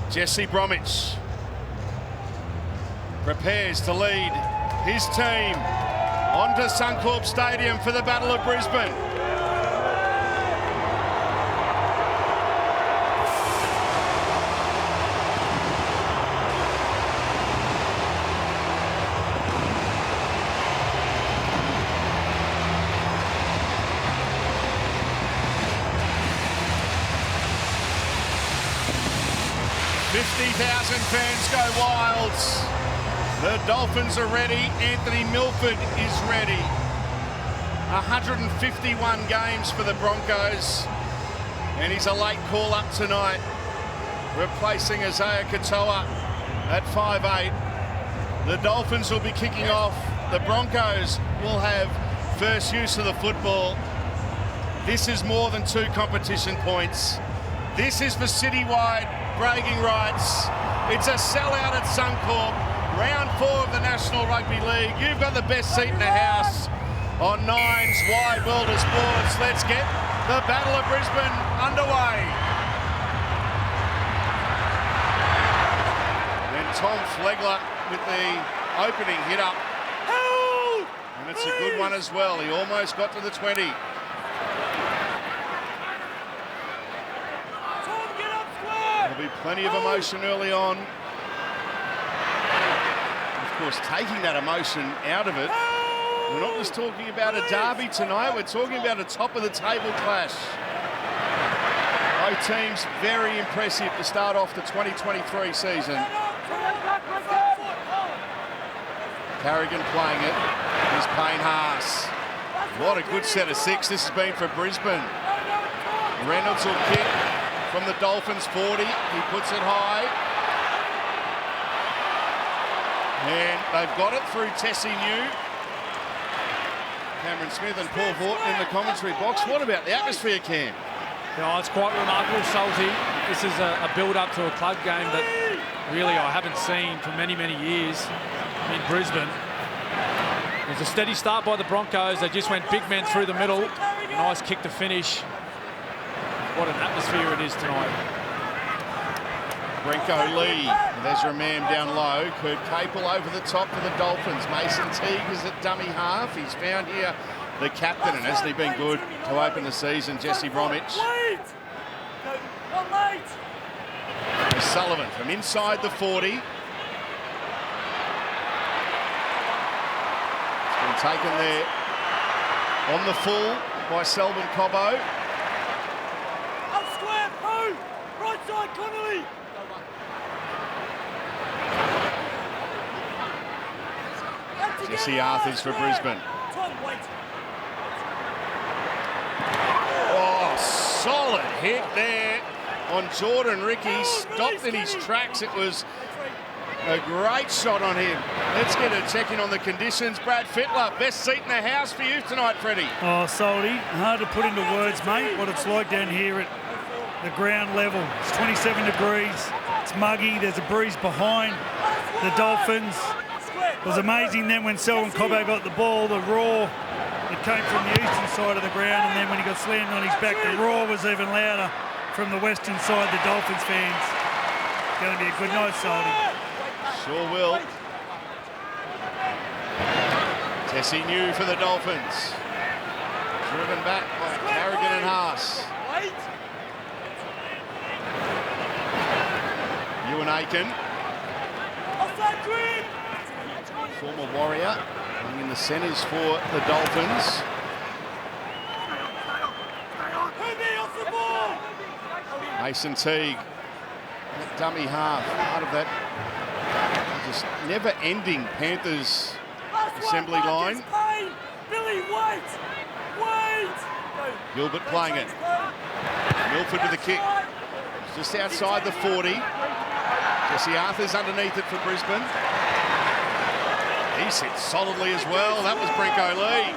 Jesse Bromwich prepares to lead his team onto Suncorp Stadium for the Battle of Brisbane. Fans go wild. The Dolphins are ready. Anthony Milford is ready. 151 games for the Broncos, and he's a late call-up tonight, replacing Isaiah Katoa at 5'8". The Dolphins will be kicking off. The Broncos will have first use of the football. This is more than 2 competition points. This is for citywide bragging rights. It's a sellout at Suncorp. Round 4 of the National Rugby League. You've got the best seat in the house on Nine's Wide World of Sports. Let's get the Battle of Brisbane underway. Then Tom Flegler with the opening hit up. And it's a good one as well. He almost got to the 20. There'll be plenty of emotion early on. Of course, taking that emotion out of it. We're not just talking about a derby tonight, we're talking about a top-of-the-table clash. Both teams very impressive to start off the 2023 season. Carrigan playing it. Here's Payne Haas. What a good set of 6 this has been for Brisbane. Reynolds will kick from the Dolphins 40. He puts it high. And they've got it through Tessie New. Cameron Smith and Paul Horton in the commentary box. What about the atmosphere, Cam? Yeah, it's quite remarkable, Salty. This is a build-up to a club game that really I haven't seen for many, many years in Brisbane. It was a steady start by the Broncos. They just went big men through the middle. A nice kick to finish. What an atmosphere it is tonight. Brenko Lee with Ezra Mam down low. Kurt Capel over the top for the Dolphins. Mason Teague is at dummy half. He's found here the captain, and hasn't he been good to open the season, Jesse Bromwich. Sullivan from inside the 40. It's been taken there on the full by Selwyn Cobbo. Right side, Connolly. Jesse Arthurs for Brisbane. Oh, solid hit there on Jordan Ricky. Stopped in his tracks. It was a great shot on him. Let's get a check in on the conditions. Brad Fittler, best seat in the house for you tonight, Freddie. Oh, Salty, hard to put into words, mate, what it's like down here at the ground level. It's 27 degrees. It's muggy. There's a breeze behind the Dolphins. It was amazing then when Selwyn Cobbo got the ball, the roar that came from the eastern side of the ground, and then when he got slammed on his back, the roar was even louder from the western side, the Dolphins fans. It's going to be a good night, Salty. Sure will. Tessie New for the Dolphins. Driven back by Carrigan and Haas. Ewan Aiken. Former Warrior, playing in the centres for the Dolphins. Mason Teague, that dummy half, part of that just never-ending Panthers assembly line. Gilbert playing it. Milford with the kick. Just outside the 40. Jesse Arthurs underneath it for Brisbane. He sits solidly as well. That was Brenko Lee.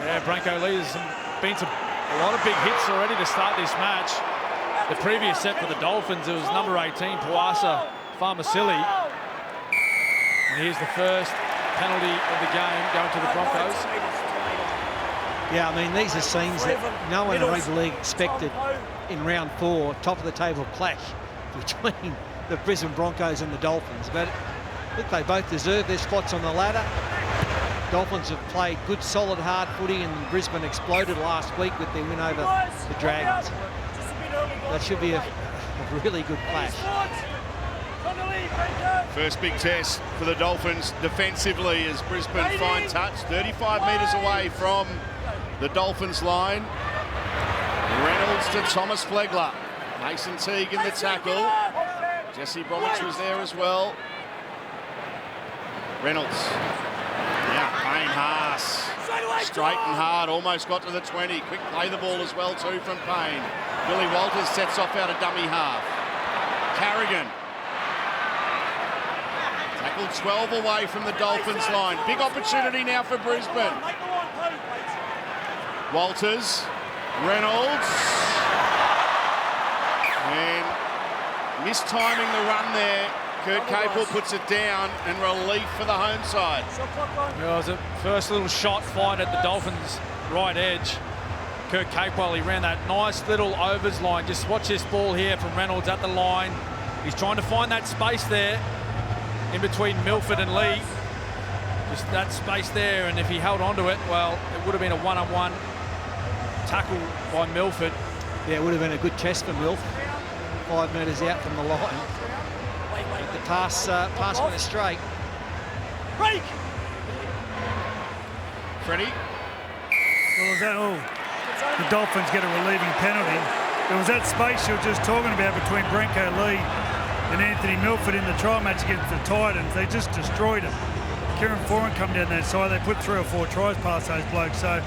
Yeah, Brenko Lee has been to a lot of big hits already to start this match. The previous set for the Dolphins, it was number 18, Puasa Farmasili. And here's the first penalty of the game going to the Broncos. Yeah, I mean, these are scenes that no one in Rugby League expected in round 4, top of the table clash between the Brisbane Broncos and the Dolphins. But look, they both deserve their spots on the ladder. Dolphins have played good, solid, hard footy, and Brisbane exploded last week with their win over the Dragons. That should be a really good clash. First big test for the Dolphins defensively as Brisbane fine touch, 35 metres away from the Dolphins line. Reynolds to Thomas Flegler. Mason Teague in the tackle. Jesse Bromwich was there as well. Reynolds. Now Payne Haas. Straight and hard, almost got to the 20. Quick play the ball as well too from Payne. Billy Walters sets off out a dummy half. Carrigan. Tackled 12 away from the Dolphins line. Big opportunity now for Brisbane. Walters. Reynolds. And mistiming the run there. Kurt Capewell puts it down and relief for the home side. It was a first little shot fired at the Dolphins' right edge. Kurt Capewell, he ran that nice little overs line. Just watch this ball here from Reynolds at the line. He's trying to find that space there in between Milford and Lee. Just that space there, and if he held onto it, well, it would have been a one-on-one tackle by Milford. Yeah, it would have been a good test for Milf. 5 metres out from the line. The pass went straight. Break! Freddie. Well, the Dolphins get a relieving penalty. There was that space you were just talking about between Brenko Lee and Anthony Milford in the trial match against the Titans. They just destroyed him. Kieran Foran come down that side. They put 3 or 4 tries past those blokes. So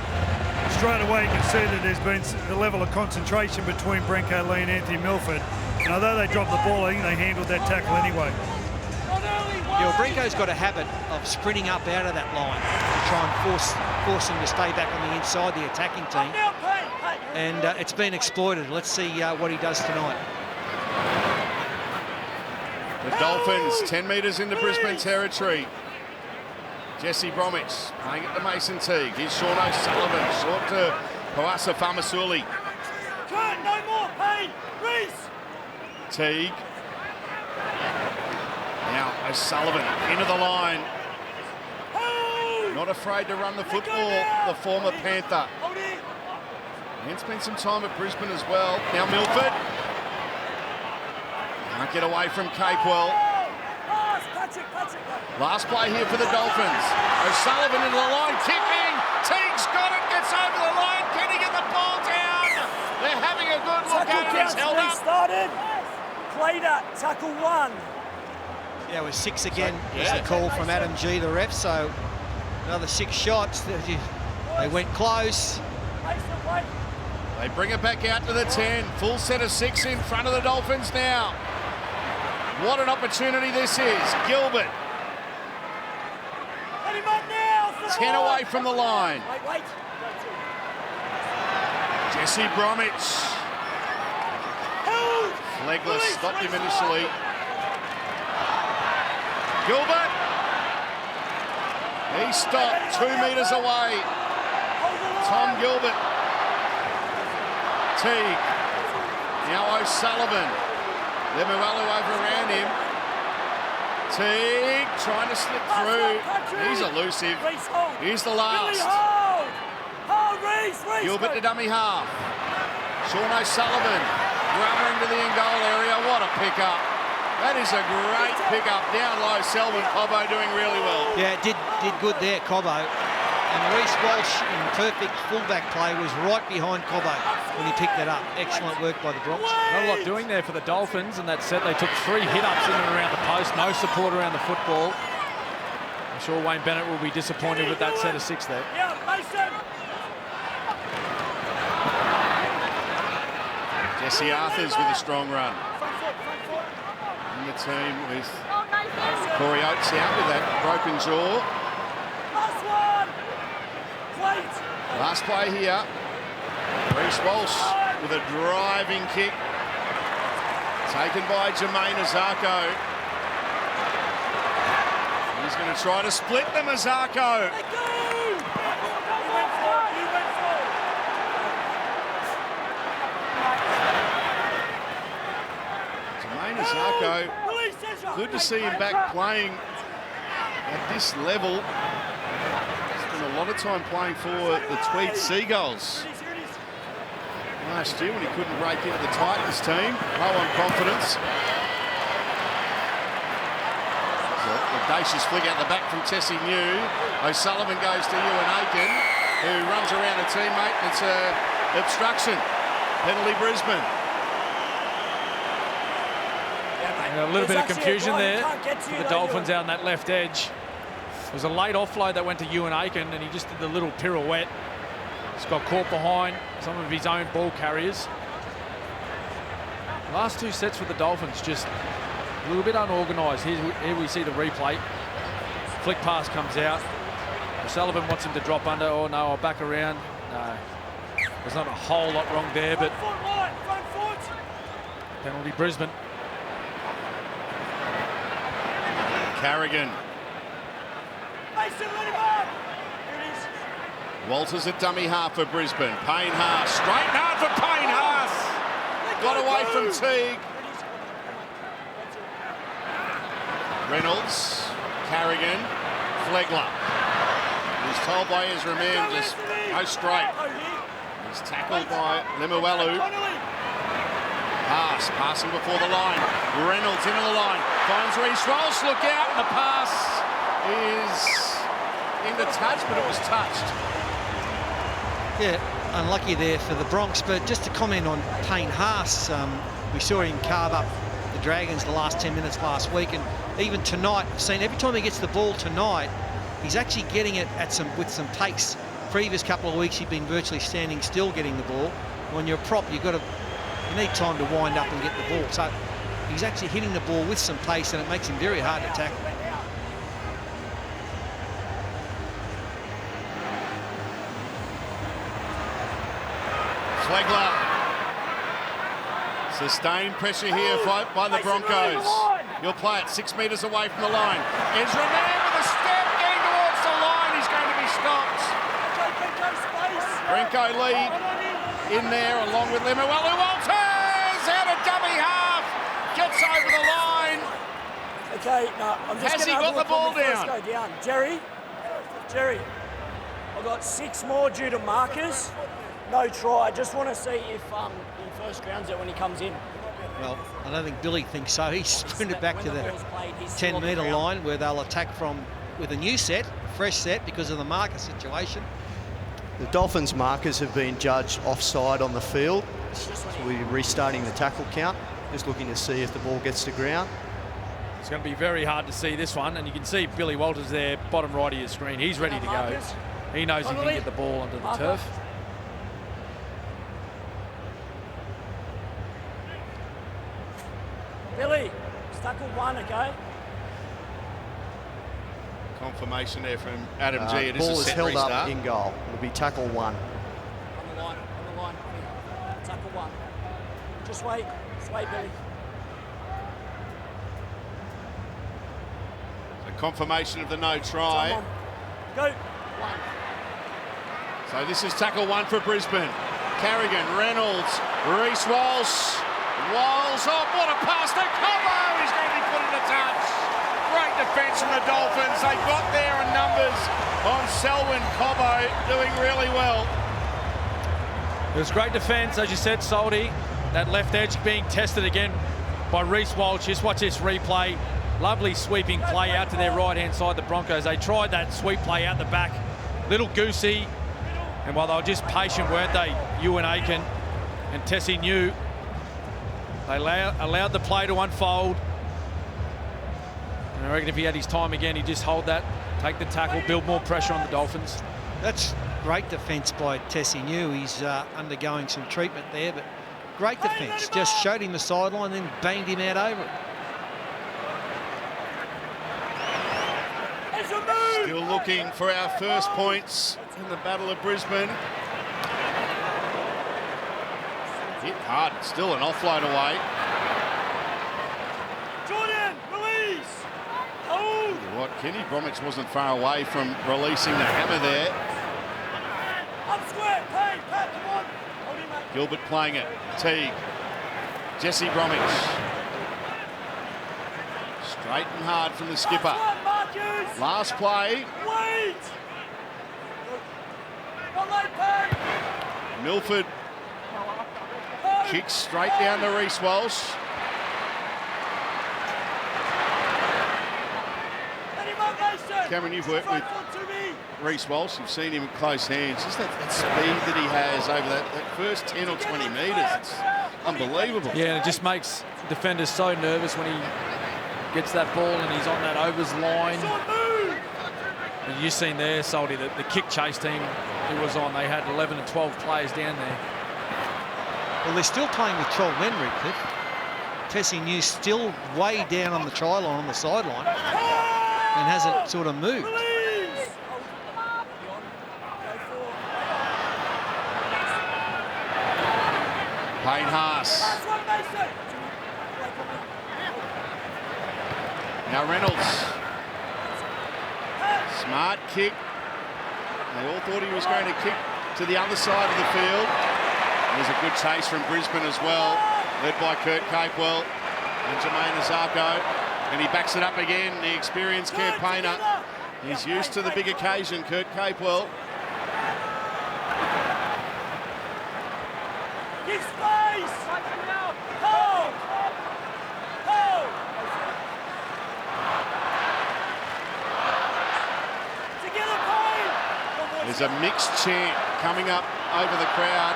straight away you can see that there's been a level of concentration between Brenko Lee and Anthony Milford. And although they dropped the ball, I think they handled that tackle anyway. Yeah, well, Brenko's got a habit of sprinting up out of that line to try and force him to stay back on the inside, the attacking team. And it's been exploited. Let's see what he does tonight. The Dolphins 10 metres into Brisbane territory. Jesse Bromwich playing it to Mason Teague. Here's Sean O'Sullivan, short to Kawasa Famasuli. Kurt, no more, Payne! Reese! Teague. Now O'Sullivan into the line. Not afraid to run the football, the former Panther. And spent some time at Brisbane as well. Now Milford. Can't get away from Capewell. Last play here for the Dolphins. O'Sullivan into the line, kicking. Teague's got it, gets over the line. Can he get the ball down? They're having a good look at it. He's held up. Started. Played at tackle 1. Yeah, it was 6 again. As the call from Adam G, the ref. So another 6 shots. They went close. They bring it back out to the 10. Full set of 6 in front of the Dolphins now. What an opportunity this is. Gilbert. 10 away from the line. Wait. Jesse Bromwich. Flegler stopped him initially. Gilbert. He stopped 2 metres away. Tom Gilbert. Teague. Now O'Sullivan. Lemuelu overran him. Teague trying to slip through. He's elusive. Here's the last. Gilbert to dummy half. Sean O'Sullivan rummering to the in-goal area. What a pickup. That is a great pickup. Down low, Selwyn Cobbo doing really well. Yeah, did good there, Cobbo. And Reece Walsh in perfect fullback play was right behind Cobbo when he picked that up. Excellent work by the Broncos. Not a lot doing there for the Dolphins, and that set they took 3 hit-ups in and around the post. No support around the football. I'm sure Wayne Bennett will be disappointed with that set of 6 there. Jesse Arthurs with a strong run. In the team with Corey Oates out with that broken jaw. Last play here. Reece Walsh with a driving kick. Taken by Jermaine Azarko. He's going to try to split them, Azarko. Jermaine Azarko good to see him back playing at this level. Spent a lot of time playing for the Tweed Seagulls last year when he couldn't break into the Titans team. Low on confidence. Audacious flick out the back from Tessie New. O'Sullivan goes to Ewan Aiken, who runs around a teammate. It's a obstruction. Penalty Brisbane. A little bit of confusion there for the Dolphins out on that left edge. It was a late offload that went to Ewan Aiken, and he just did the little pirouette. He's got caught behind some of his own ball carriers. Last two sets for the Dolphins, just a little bit unorganised. Here we see the replay. Flick pass comes out. O'Sullivan wants him to drop under. Oh no, I'll back around. No, there's not a whole lot wrong there, but penalty Brisbane. Carrigan. Walters at dummy half for Brisbane. Payne Haas. Straight hard for Payne Haas. Got away from Teague. Reynolds. Carrigan. Flegler. He's told by Ezra Mann just go straight. He's tackled by Lemuelu. Haas passing before the line. Reynolds into the line. Finds Reece Walsh. Look out. The pass is into touch, but it was touched. Yeah, unlucky there for the Bronx, but just to comment on Payne Haas, we saw him carve up the Dragons the last 10 minutes last week, and even tonight, I've seen every time he gets the ball tonight, he's actually getting it with some pace. Previous couple of weeks, he'd been virtually standing still getting the ball. When you're a prop, you need time to wind up and get the ball. So he's actually hitting the ball with some pace, and it makes him very hard to tackle. Flegler. Sustained pressure here by the Broncos. You'll play it 6 metres away from the line. Ezra Mann with a step getting towards the line. He's going to be stopped. Brenko lead in there along with Lemuelu. Walters out of dummy half. Gets over the line. Okay, no, I'm just Has he got the ball down? Jerry, I've got 6 more due to markers. No try. I just want to see if he first grounds it when he comes in. Well, I don't think Billy thinks so. He's sprinted back to the 10-metre line where they'll attack from with a new set, a fresh set, because of the marker situation. The Dolphins markers have been judged offside on the field. So we're restarting the tackle count. Just looking to see if the ball gets to ground. It's going to be very hard to see this one, and you can see Billy Walters there, bottom right of your screen. He's ready to go. He knows he can get the ball onto the turf. Billy, tackle 1, okay? Confirmation there from Adam G. It Ball is a is set held restart. up in goal. It'll be tackle 1. On the line. Tackle 1. Just wait, Billy. So confirmation of the no try. Go. 1. So this is tackle 1 for Brisbane. Carrigan, Reynolds, Reece Walsh. Walsh, oh, what a pass to Cobbo! He's going to be put into touch. Great defence from the Dolphins. They got there in numbers on Selwyn Cobbo, doing really well. It was great defence, as you said, Salty. That left edge being tested again by Reece Walsh. Just watch this replay. Lovely sweeping play out to their right-hand side, the Broncos. They tried that sweep play out the back. Little goosey. And while they were just patient, weren't they, Ewan Aiken and Tessie New, they allowed the play to unfold. And I reckon if he had his time again, he'd just hold that, take the tackle, build more pressure on the Dolphins. That's great defence by Tessie New. He's undergoing some treatment there, but great defence. Just showed him the sideline, then banged him out over it. Still looking for our first points in the Battle of Brisbane. Hit hard, still an offload away. Jordan, release! Oh! What, Kenny Bromwich wasn't far away from releasing the hammer there. Up square, Pat, come on! Hold him, mate. Gilbert playing it. Teague. Jesse Bromwich. Straight and hard from the skipper. Last play. Milford kicks straight down to Reece Walsh. Cameron, you've worked with Reece Walsh. You've seen him at close hands. Just that speed that he has over that first 10 or 20 metres. It's unbelievable. Yeah, and it just makes defenders so nervous when he gets that ball and he's on that overs line. And you've seen there, Salty, the kick chase team it was on. They had 11 and 12 players down there. Well, they're still playing with 12 men, Rick. Tessie New still way down on the try line on the sideline and hasn't sort of moved. Payne Haas. Now Reynolds. Smart kick. They all thought he was going to kick to the other side of the field. There's a good chase from Brisbane as well, led by Kurt Capewell and Jermaine Azarko. And he backs it up again, the experienced campaigner. He's used to the big occasion, Kurt Capewell. Give space! Hold! Hold! Together, Payne! There's a mixed chant coming up over the crowd.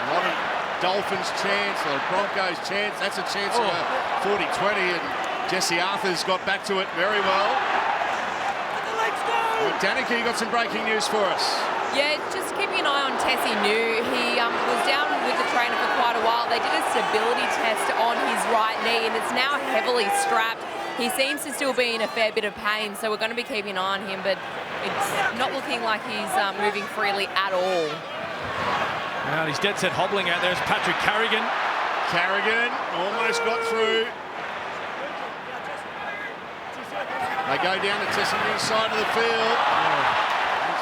A lot of Dolphins chants, a lot of Broncos chants. That's a chance of a 40-20, and Jesse Arthur's got back to it very well. Danica, you got some breaking news for us. Yeah, just keeping an eye on Tessie New. He was down with the trainer for quite a while. They did a stability test on his right knee and it's now heavily strapped. He seems to still be in a fair bit of pain, so we're going to be keeping an eye on him, but it's not looking like he's moving freely at all. Well, he's dead set hobbling out there. It's Patrick Carrigan. Carrigan almost got through. They go down to Tessie New's side of the field.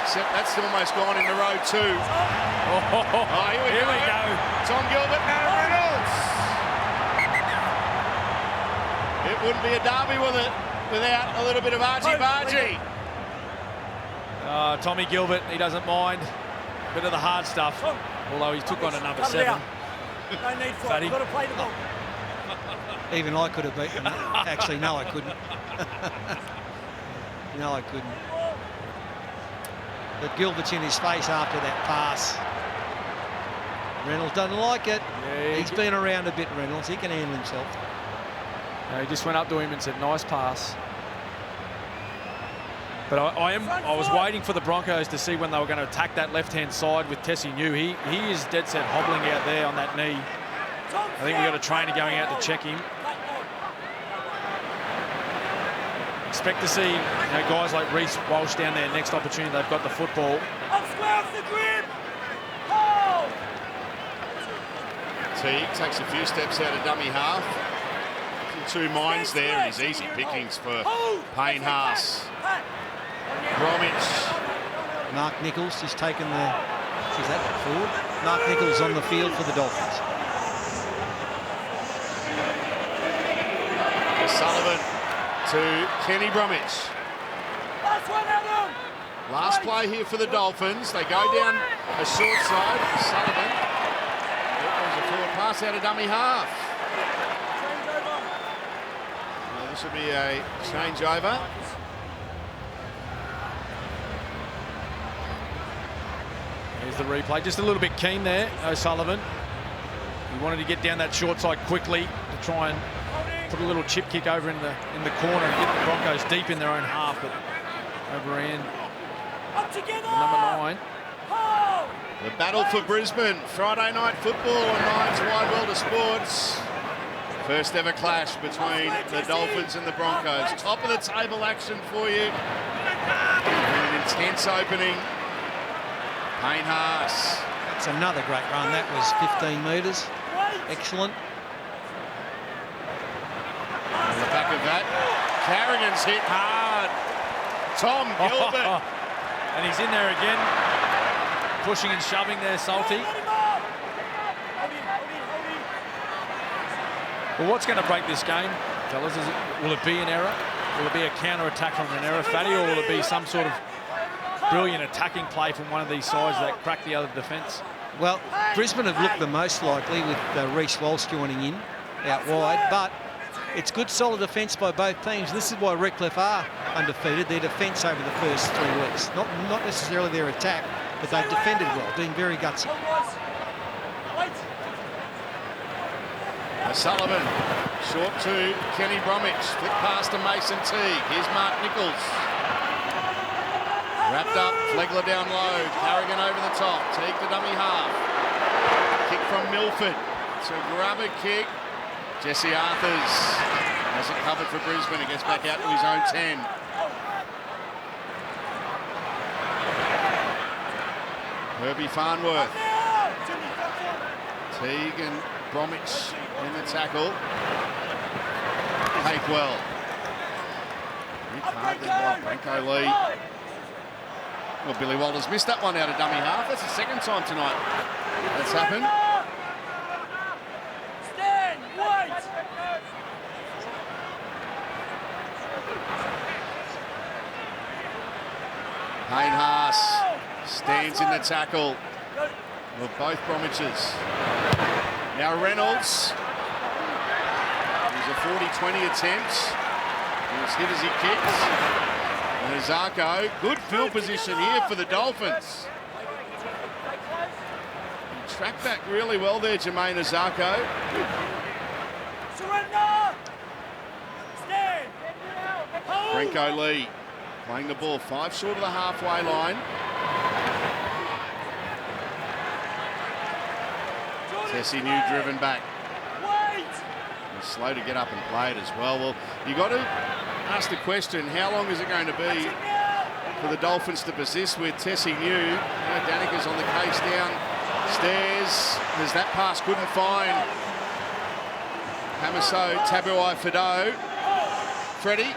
Except that's almost gone into row 2. Here we go. Tom Gilbert, now Reynolds. It wouldn't be a derby with it without a little bit of argy-bargy. Tommy Gilbert, he doesn't mind. A bit of the hard stuff. Although he took on a number 7. No need for it. You've got to play the ball. Even I could have beaten them. Actually, no, I couldn't. No, I couldn't. But Gilbert's in his face after that pass. Reynolds doesn't like it. Yeah, he's been around a bit, Reynolds. He can handle himself. No, he just went up to him and said, nice pass. But I was waiting for the Broncos to see when they were going to attack that left-hand side with Tessie New. He is dead set hobbling out there on that knee. I think we got a trainer going out to check him. Expect to see guys like Reece Walsh down there. Next opportunity, they've got the football. Teague takes a few steps out of dummy half. Two minds there, and his easy pickings for Payne Haas. Bromwich. Mark Nichols has taken the... Is that forward? Mark Nichols on the field for the Dolphins. Sullivan to Kenny Bromwich. Last play here for the Dolphins. They go down a short side. Sullivan. There's a forward pass out of dummy half. Well, this will be a changeover. Here's the replay. Just a little bit keen there, O'Sullivan. He wanted to get down that short side quickly to try and put a little chip kick over in the corner and get the Broncos deep in their own half, but overran number 9. The battle for Brisbane. Friday night football on Nine's Wide World of Sports. First ever clash between the Dolphins and the Broncos. Top of the table action for you. An intense opening. Payne Haas. That's another great run. That was 15 metres. Excellent. On the back of that, Carrigan's hit hard. Tom Gilbert. And he's in there again. Pushing and shoving there, Salty. Well, what's going to break this game? fellas? Will it be an error? Will it be a counter-attack from an error, Fatty, or will it be some sort of brilliant attacking play from one of these sides that crack the other defence? Well, Brisbane have looked the most likely with Reece Walsh joining in out wide, but it's good solid defence by both teams. This is why Redcliffe are undefeated. Their defence over the first 3 weeks, not necessarily their attack, but they've defended well, being very gutsy. Sullivan, short to Kenny Bromwich, flick past to Mason Teague. Here's Mark Nichols. Wrapped up, Flegler down low, Carrigan over the top, Teague to dummy half. Kick from Milford, it's a grubber kick. Jesse Arthurs has it covered for Brisbane, he gets back out to his own 10. Herbie Farnworth. Teague and Bromwich in the tackle. Capewell. Rick hard then by Branko Lee. Well, Billy Walters missed that one out of dummy half. That's the second time tonight that's happened. Stand, wait. Payne Haas stands in the tackle. Well, both Bromwiches. Now Reynolds. It was a 40-20 attempt. He was hit as he kicks. And Zarko, good field position here for the Dolphins. He tracked back really well there, Jermaine Zarko. Surrender. Stand. Branko Lee playing the ball 5 short of the halfway line. Tessie New driven back. He's slow to get up and play it as well. Well, you got to ask the question, how long is it going to be for the Dolphins to persist with Tessie New? Danica's on the case downstairs. As that pass couldn't find Hamiso Tabuai-Fidow. Freddie?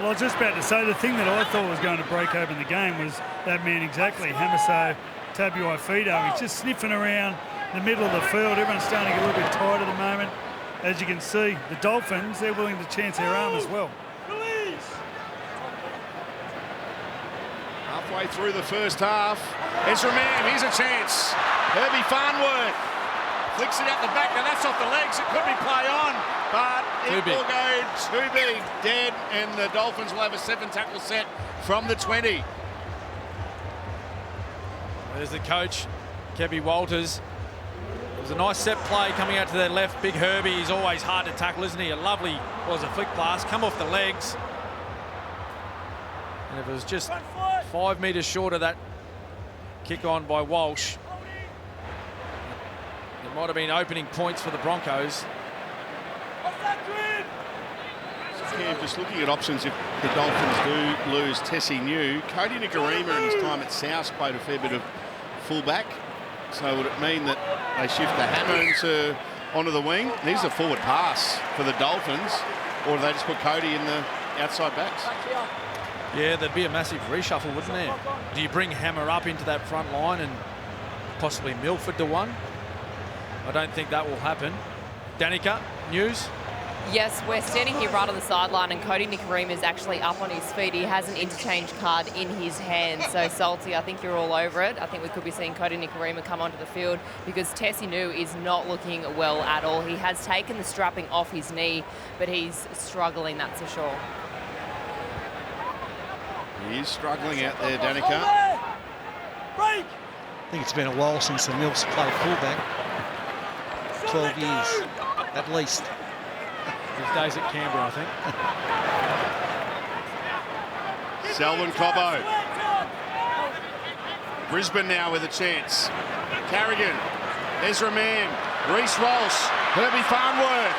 Well, I was just about to say, the thing that I thought was going to break open the game was that man exactly, Hamiso Tabuai-Fidow. He's just sniffing around the middle of the field. Everyone's starting to get a little bit tired at the moment. As you can see, the Dolphins, they're willing to chance their arm as well. Halfway through the first half. Ezra Mam, here's a chance. Herbie Farnworth flicks it out the back. Now that's off the legs. It could be play on, but it will go too big. Dead, and the Dolphins will have a 7-tackle set from the 20. There's the coach, Kevy Walters. It was a nice set play coming out to their left. Big Herbie, he's always hard to tackle, isn't he? A lovely, was a flick pass, come off the legs. And if it was just 5 metres short of that kick on by Walsh, it might have been opening points for the Broncos. Cam, just looking at options if the Dolphins do lose Tessie New. Cody Nikorima in his time at South played a fair bit of fullback. So would it mean that they shift the hammer onto the wing? Here's a forward pass for the Dolphins. Or do they just put Cody in the outside backs? Yeah, there'd be a massive reshuffle, wouldn't there? Do you bring Hammer up into that front line and possibly Milford to one? I don't think that will happen. Danica, news? Yes, we're standing here right on the sideline, and Cody Nikorima is actually up on his feet. He has an interchange card in his hand. So, Salty, I think you're all over it. I think we could be seeing Cody Nikorima come onto the field because Tessie New is not looking well at all. He has taken the strapping off his knee, but he's struggling, that's for sure. He is struggling out there, Danica. Break. I think it's been a while since the Mills played fullback. 12 years, at least. His days at Canberra, I think. Selwyn Cobbo. Brisbane now with a chance. Carrigan, Ezra Mam, Reece Walsh, Herbie Farnworth.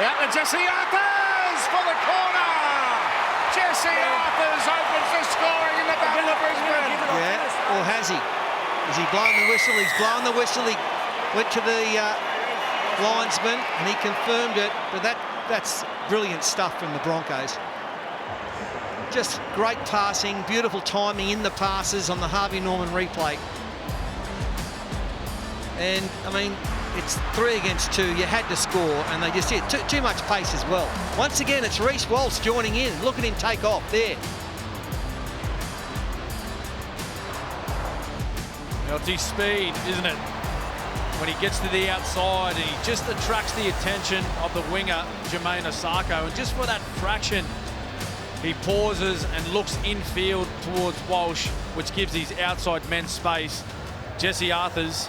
Out to Jesse Arthurs for the corner. Jesse Arthurs opens the scoring in the Battle of Brisbane. Yeah, or has he? Is he blowing the whistle? He's blowing the whistle. He went to the linesman and he confirmed it, but that's brilliant stuff from the Broncos. Just great passing, beautiful timing in the passes on the Harvey Norman replay. And, I mean, it's 3 against 2. You had to score, and they just hit too much pace as well. Once again, it's Reece Walsh joining in. Look at him take off there. Well, it's his speed, isn't it? When he gets to the outside and he just attracts the attention of the winger, Jermaine Osako. And just for that fraction, he pauses and looks infield towards Walsh, which gives his outside men space. Jesse Arthurs,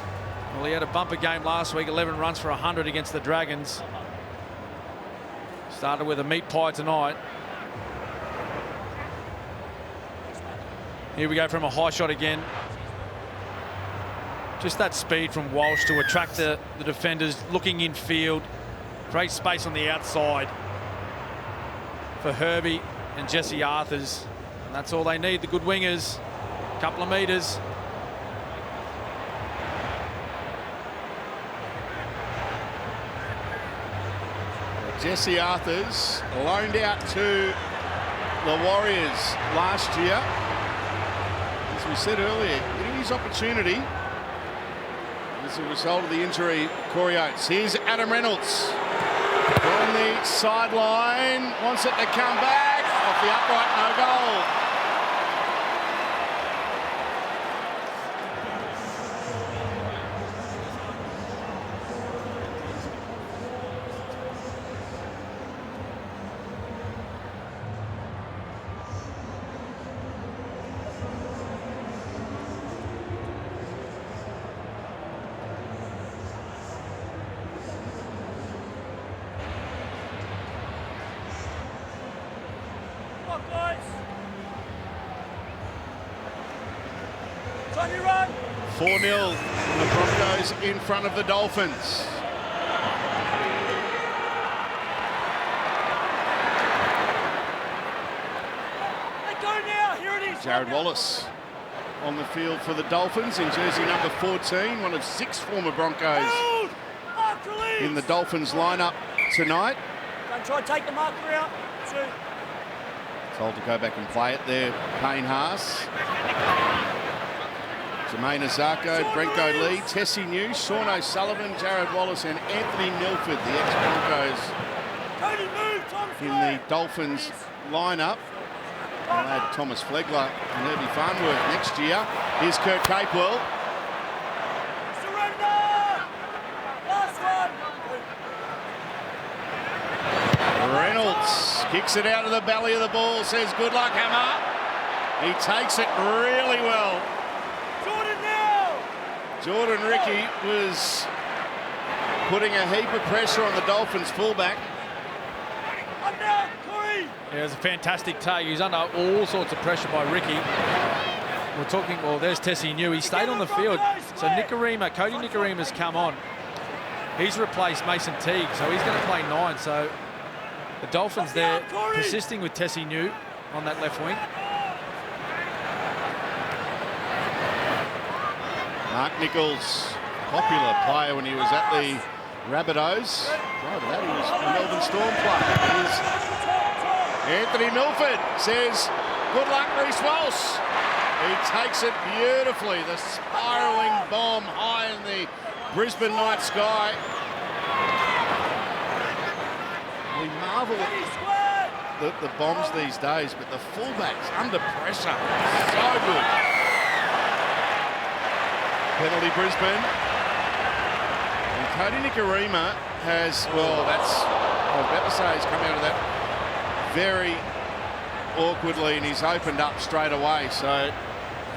well, he had a bumper game last week, 11 runs for 100 against the Dragons. Started with a meat pie tonight. Here we go from a high shot again. Just that speed from Walsh to attract the defenders, looking infield. Great space on the outside for Herbie and Jesse Arthurs. And that's all they need, the good wingers. A couple of metres. Jesse Arthurs loaned out to the Warriors last year. As we said earlier, getting his opportunity as a result of the injury, Corey Oates. Here's Adam Reynolds from the sideline. Wants it to come back. Off the upright, no goal. It's on your run. 4-0, the Broncos in front of the Dolphins. Let go now. Here it is. Jared Wallace on the field for the Dolphins in jersey number 14, one of 6 former Broncos in the Dolphins lineup tonight. Don't try to take the marker out. 2. Told to go back and play it there, Payne Haas. Jermaine Osako, Brenko Lee, Tessie New, Sean O'Sullivan, Jared Wallace and Anthony Milford, the ex-Broncos in the Dolphins lineup. We'll add Thomas Flegler and Herbie Farnworth next year. Here's Kurt Capewell. Surrender! Last one. Reynolds kicks it out of the belly of the ball, says good luck, Hammer. He takes it really well. Jordan now! Jordan Ricky was putting a heap of pressure on the Dolphins fullback. Up now, Corey! Yeah, it was a fantastic take. He's under all sorts of pressure by Ricky. We're talking, well, there's Tessie New. He stayed on the field. So Nikorima, Cody Nikorima's come on. He's replaced Mason Teague, so he's going to play 9. So the Dolphins there persisting with Tessie New on that left wing. Mark Nichols, popular player when he was at the Rabbitohs. Prior to that, he was a Melbourne Storm player. Here's Anthony Milford, says, good luck, Reece Walsh. He takes it beautifully. The spiralling bomb high in the Brisbane night sky. We marvel at the bombs these days, but the fullbacks under pressure, so good. Penalty Brisbane. And Cody Nikorima has, well, that's, I was about to say, he's come out of that very awkwardly and he's opened up straight away. So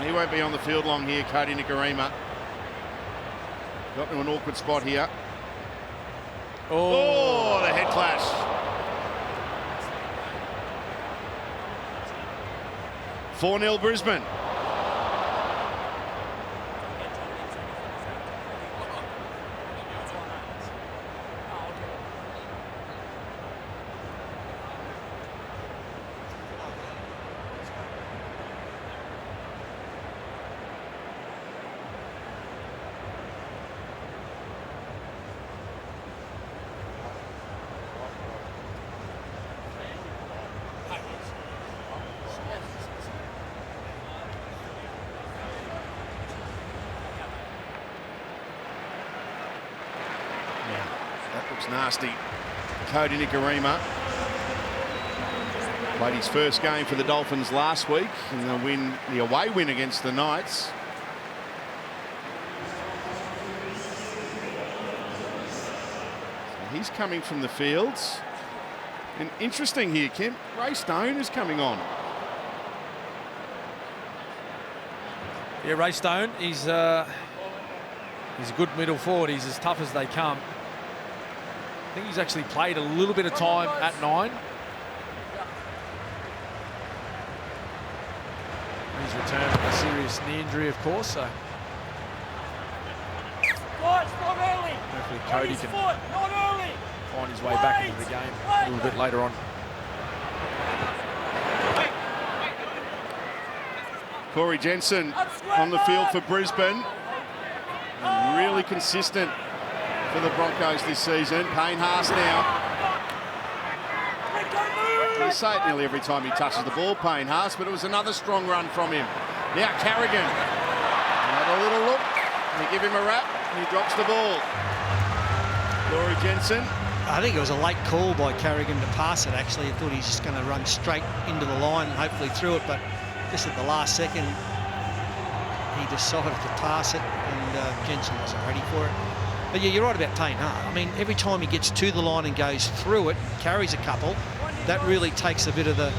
he won't be on the field long here, Cody Nikorima. Got to an awkward spot here. Oh, the head clash. (4-0) Brisbane. nasty. Cody Nikorima played his first game for the Dolphins last week in the away win against the Knights. So he's coming from the fields. And interesting here, Kim, Ray Stone is coming on. Yeah, Ray Stone, he's a good middle forward. He's as tough as they come. I think he's actually played a little bit of time at 9. He's returned from a serious knee injury, of course, so hopefully Cody can find his way back into the game a little bit later on. Corey Jensen on the field for Brisbane. And really consistent for the Broncos this season. Payne Haas now. I say it nearly every time he touches the ball, Payne Haas, but it was another strong run from him. Now Carrigan. Another little look. They give him a wrap and he drops the ball. Corey Jensen. I think it was a late call by Carrigan to pass it, actually. I thought he's just going to run straight into the line and hopefully through it, but just at the last second, he decided to pass it, and Jensen wasn't ready for it. But yeah, you're right about Payne Haas. I mean, every time he gets to the line and goes through it, carries a couple, that really takes a bit of the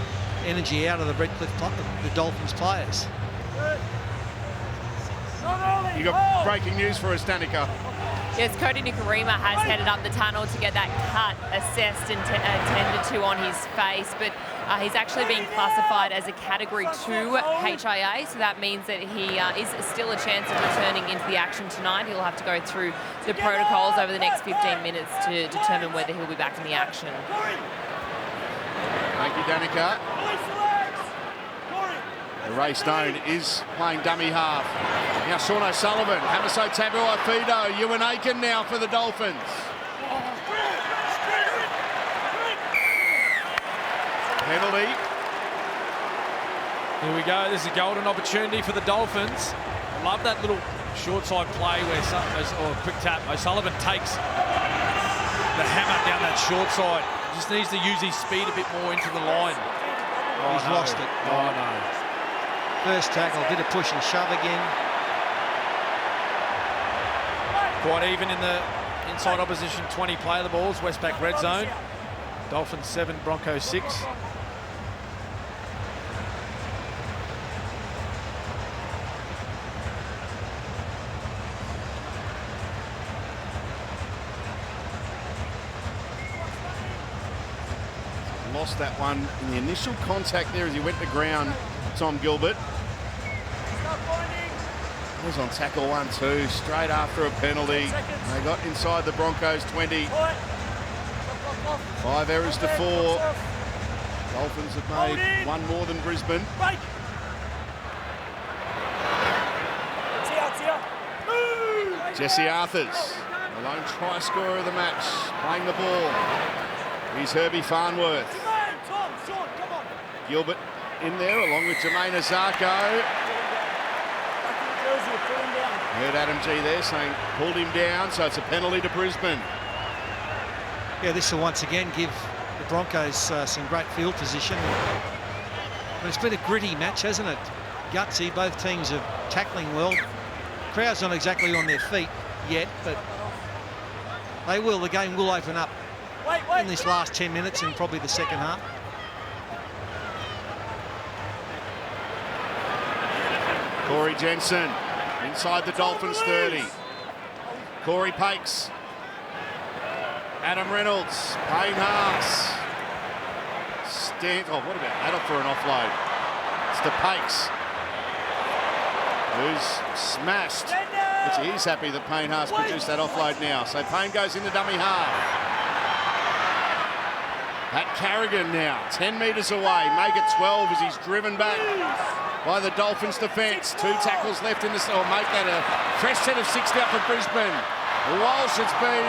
energy out of the the Dolphins players. You got breaking news for us, Danica. Yes, Cody Nikorima has headed up the tunnel to get that cut assessed and attended to on his face, but he's actually being classified as a Category 2 HIA, so that means that he is still a chance of returning into the action tonight. He'll have to go through the protocols over the next 15 minutes to determine whether he'll be back in the action. Thank you, Danica. Ray Stone is playing dummy half. Now Sean O'Sullivan, Hamiso Tabuai-Fidow, Ewan Aiken now for the Dolphins. Penalty. Here we go. This is a golden opportunity for the Dolphins. I love that little short side play where, or quick tap, O'Sullivan takes the hammer down that short side. Just needs to use his speed a bit more into the line. Oh, he's lost it. Oh, no. First tackle, bit of push and shove again. Quite even in the inside opposition 20 play of the balls. Westpac red zone. Dolphins 7, Broncos 6. Lost that one in the initial contact there as he went to ground, Tom Gilbert. He was on tackle 1-2, straight after a penalty. They got inside the Broncos 20. 5 errors to 4. Dolphins have made one more than Brisbane. Jesse Arthurs, the lone try scorer of the match, playing the ball. Here's Herbie Farnworth. Gilbert in there along with Jermaine Azarko. Heard Adam G there saying pulled him down, so it's a penalty to Brisbane. Yeah, this will once again give the Broncos some great field position. But it's been a gritty match, hasn't it? Gutsy, both teams are tackling well. Crowd's not exactly on their feet yet, but they will. The game will open up in this last 10 minutes and probably the second half. Corey Jensen inside the Dolphins 30. Corey Pakes. Adam Reynolds. Payne Haas. Oh, what about that for an offload? It's to Pakes, who's smashed. Which he's happy that Payne Haas produced that offload now. So Payne goes in the dummy half. Pat Carrigan now, 10 metres away. Make it 12 as he's driven back by the Dolphins defence. 2 tackles left in the... Oh, make that a fresh set of 6 now for Brisbane. Walsh has been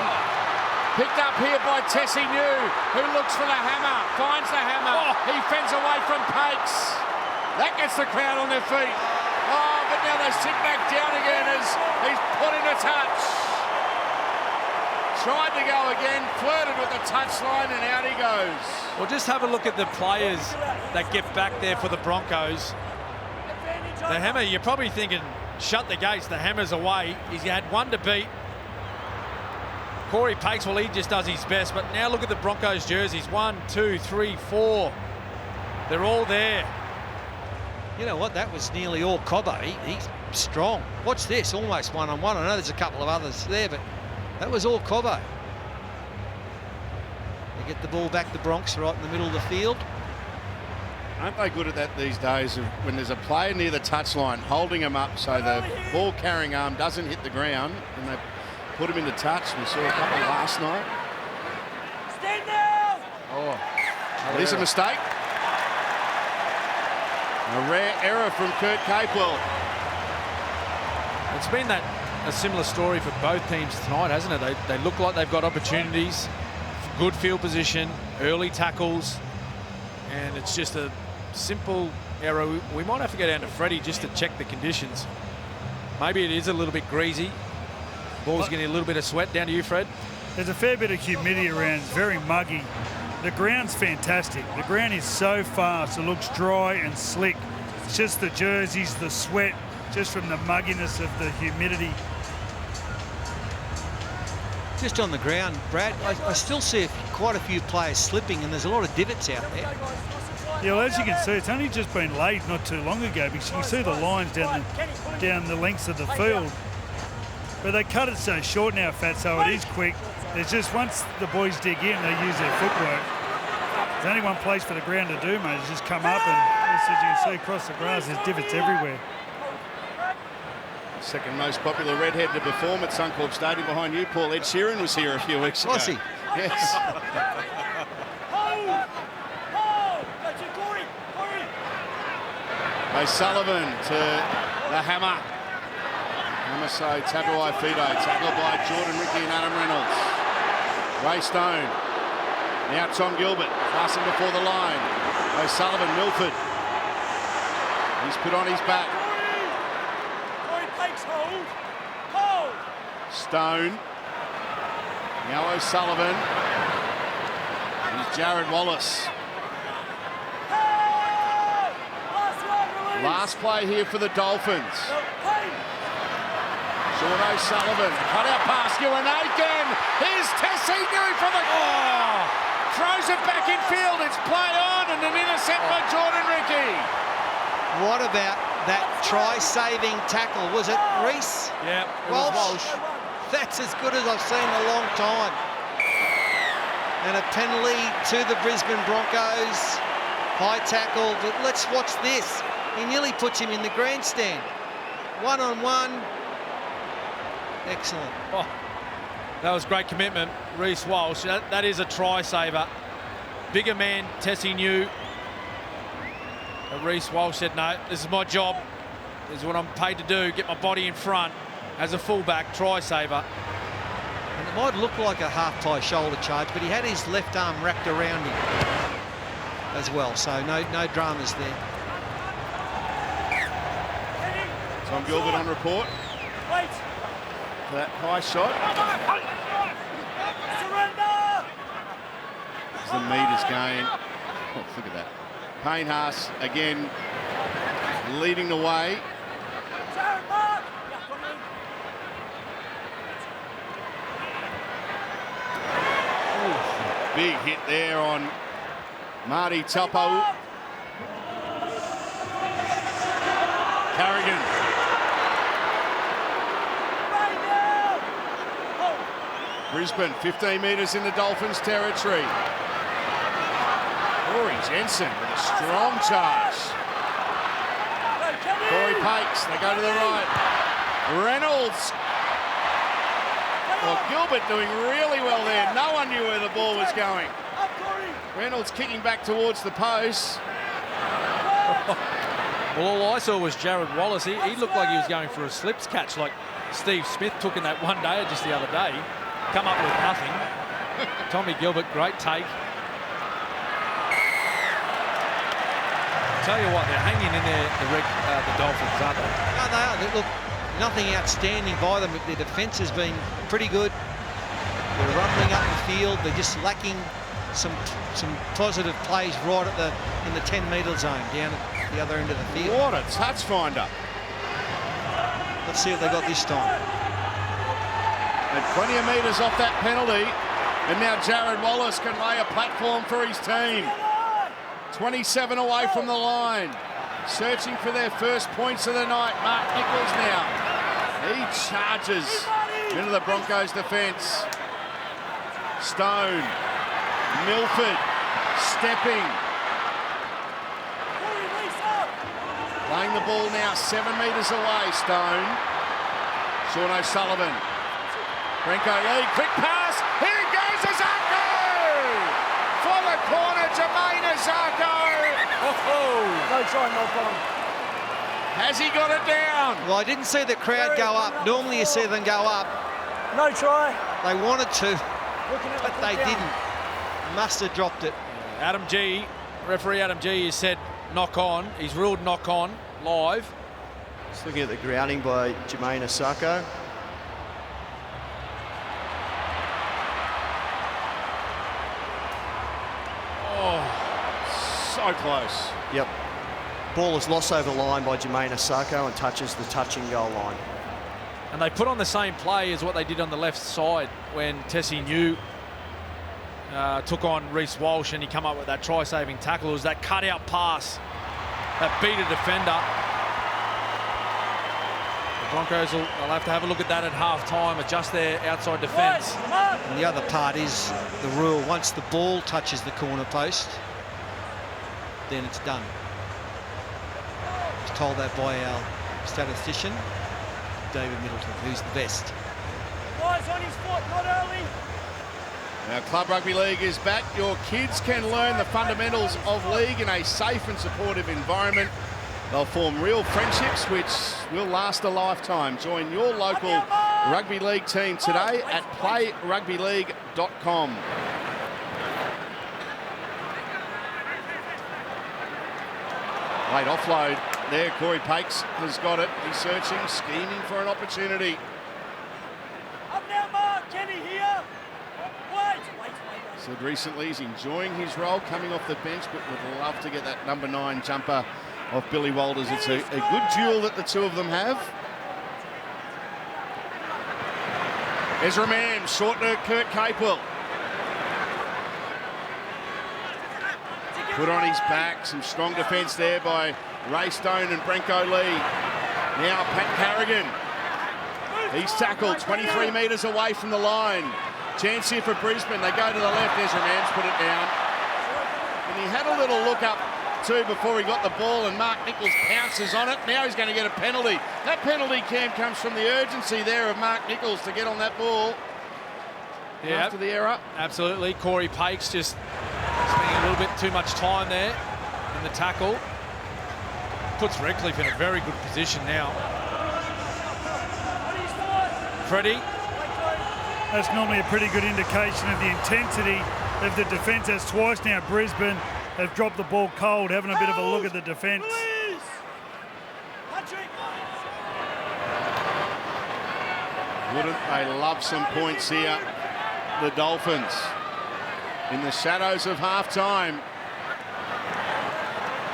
picked up here by Tessie New, who looks for the hammer, finds the hammer. Oh. He fends away from Pakes. That gets the crowd on their feet. Oh, but now they sit back down again as he's put in a touch. Tried to go again, flirted with the touchline, and out he goes. Well, just have a look at the players that get back there for the Broncos. The hammer, you're probably thinking, shut the gates, the hammer's away. He's had one to beat. Corey Pakes, well, he just does his best. But now look at the Broncos jerseys. 1, 2, 3, 4. They're all there. You know what? That was nearly all Cobbo. He's strong. Watch this, almost one-on-one. I know there's a couple of others there, but that was all Cobbo. They get the ball back, the Bronx, right in the middle of the field. Aren't they good at that these days? When there's a player near the touchline, holding him up so the ball carrying arm doesn't hit the ground, and they put him into touch. We saw a couple last night. Stand now! Oh, there's a mistake. A rare error from Kurt Capewell. It's been a similar story for both teams tonight, hasn't it? They look like they've got opportunities, good field position, early tackles, and it's just a simple error. We might have to go down to Freddie just to check the conditions. Maybe it is a little bit greasy. Ball's getting a little bit of sweat. Down to you, Fred. There's a fair bit of humidity around. It's very muggy. The ground's fantastic. The ground is so fast. It looks dry and slick. It's just the jerseys, the sweat, just from the mugginess of the humidity. Just on the ground, Brad, I still see quite a few players slipping, and there's a lot of divots out there. Yeah, well, as you can see, it's only just been laid not too long ago, because you can see the lines down the lengths of the field. But they cut it so short now, Fat, so it is quick. It's just once the boys dig in, they use their footwork. There's only one place for the ground to do, mate. It's just come up, and as you can see across the grass, there's divots everywhere. Second most popular redhead to perform at Suncorp Stadium behind you, Paul. Ed Sheeran was here a few weeks ago. Was he? Yes. O'Sullivan to the hammer. Hamaso Tabuai Fido, tackled by Jordan Ricky and Adam Reynolds. Ray Stone. Now Tom Gilbert, passing before the line. O'Sullivan, Milford. He's put on his back. Stone. Now O'Sullivan. Here's Jared Wallace. Last play here for the Dolphins. Sean O'Sullivan. Cut out pass. Ewan Aiken. Here's Tessie New for the... Oh! Throws it back in field. It's play on and an intercept by Jordan Ricky. What about that try-saving tackle? Was it Reese? Yeah, it was Walsh. That's as good as I've seen in a long time. And a penalty to the Brisbane Broncos. High tackle, but let's watch this. He nearly puts him in the grandstand. One-on-one. Excellent. Oh, that was great commitment. Reece Walsh, that is a try-saver. Bigger man, Tessie knew. But Reece Walsh said, no, this is my job. This is what I'm paid to do, get my body in front as a fullback, try-saver. And it might look like a half-tie shoulder charge, but he had his left arm wrapped around him as well, so no dramas there. Tom Gilbert on report. For that high shot. As the meters gain. Oh, look at that. Payne Haas again leading the way. Big hit there on Marty Tupou. Carrigan. Brisbane, 15 metres in the Dolphins' territory. Corey Jensen with a strong charge. Corey Pakes, they go to the right. Reynolds. Well, Gilbert doing really well there. No one knew where the ball was going. Reynolds kicking back towards the post. Well, all I saw was Jared Wallace. He looked like he was going for a slips catch like Steve Smith took in that one day just the other day. Come up with nothing. Tommy Gilbert, great take. Tell you what, they're hanging in there, the Dolphins, aren't they? No, they are. Look, nothing outstanding by them. Their defence has been pretty good. They're rumbling up the field. They're just lacking some positive plays right at in the 10-metre zone down at the other end of the field. What a touch finder. Let's see what they got this time. And plenty of metres off that penalty. And now Jared Wallace can lay a platform for his team. 27 away from the line. Searching for their first points of the night. Mark Nichols now. He charges into the Broncos defence. Stone. Milford. Stepping. Playing the ball now 7 metres away. Stone. Sean O'Sullivan. Brenko Lee. Quick pass. Here goes Azarko! For the corner, Jermaine Azarko! No try, no problem. Has he got it down? Well, I didn't see the crowd go up. Normally you see them go up. No try. They wanted to, Looking at but they didn't. Must have dropped it. Adam G, referee Adam G has said knock on. He's ruled knock on live. Just looking at the grounding by Jermaine Azarko. So close. Yep. Ball is lost over the line by Jermaine Azarko and touches the touching goal line. And they put on the same play as what they did on the left side when Tessie New took on Reece Walsh and he come up with that try-saving tackle. It was that cut-out pass that beat a defender. The Broncos will have to have a look at that at half-time, adjust their outside defence. And the other part is the rule. Once the ball touches the corner post, then it's done. I was told that by our statistician, David Middleton, who's the best. Guys on his foot, not early. Now, Club Rugby League is back. Your kids can learn the fundamentals of league in a safe and supportive environment. They'll form real friendships which will last a lifetime. Join your local rugby league team today at playrugbyleague.com. Late offload there. Corey Pakes has got it. He's searching, scheming for an opportunity. Up now, Mark. Kenny here. Wait. Said recently he's enjoying his role coming off the bench, but would love to get that number 9 jumper off Billy Walters. It's a good duel that the two of them have. Ezra Mann, short to Kurt Capewell. Put on his back, some strong defence there by Ray Stone and Brenko Lee. Now Pat Carrigan. He's tackled 23 metres away from the line. Chance here for Brisbane. They go to the left. Ezra Mann's put it down. And he had a little look up too before he got the ball, and Mark Nichols pounces on it. Now he's going to get a penalty. That penalty, Cam, comes from the urgency there of Mark Nichols to get on that ball. Yeah, after the error. Absolutely. Corey Pakes just spending a little bit too much time there in the tackle. Puts Redcliffe in a very good position now. Freddie. That's normally a pretty good indication of the intensity of the defence, as twice now Brisbane have dropped the ball cold, having a bit of a look at the defence. Wouldn't they love some points here, the Dolphins? In the shadows of half-time.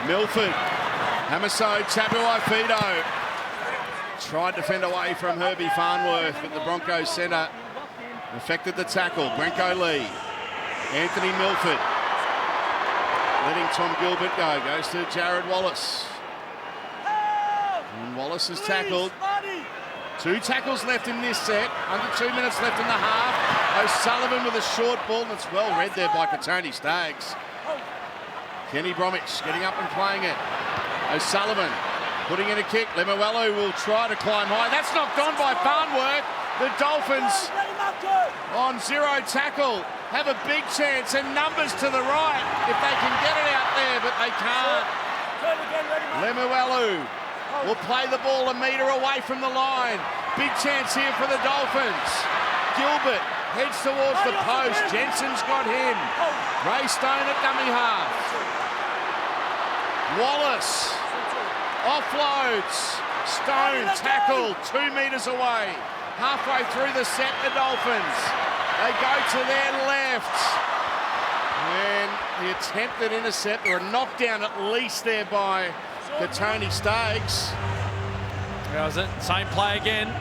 Milford, Hamiso Tabuai-Fidow. Tried to fend away from Herbie Farnworth, but the Broncos centre affected the tackle. Brenko Lee, Anthony Milford. Letting Tom Gilbert go. Goes to Jared Wallace. And Wallace is tackled. 2 tackles left in this set. Under 2 minutes left in the half. O'Sullivan with a short ball, and it's well read there by Katoni Staggs. Kenny Bromwich getting up and playing it. O'Sullivan putting in a kick. Lemuelu will try to climb high. That's knocked on by Farnworth. The Dolphins on 0 tackle have a big chance, and numbers to the right if they can get it out there, but they can't. Lemuelu will play the ball a metre away from the line. Big chance here for the Dolphins. Gilbert heads towards the post. Jensen's got him. Ray Stone at dummy half. Wallace offloads. Stone tackled 2 metres away. Halfway through the set, the Dolphins. They go to their left. And the attempted intercept, or a knockdown at least there by Tony Staggs. That was it. Same play again.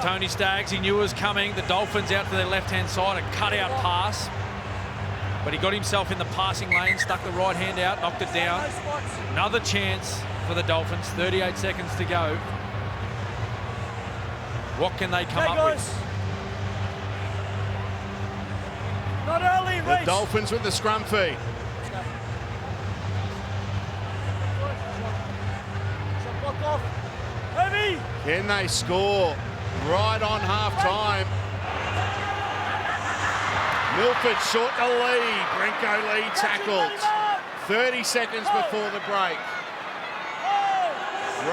Tony Staggs, he knew it was coming. The Dolphins out to their left-hand side, a cut-out pass. But he got himself in the passing lane, stuck the right hand out, knocked it down. Another chance for the Dolphins, 38 seconds to go. What can they come up with? Not early, The Dolphins with the scrum fee. Heavy. Can they score right on half-time? Milford short to lead. Brinko Lee tackled. 30 seconds before the break.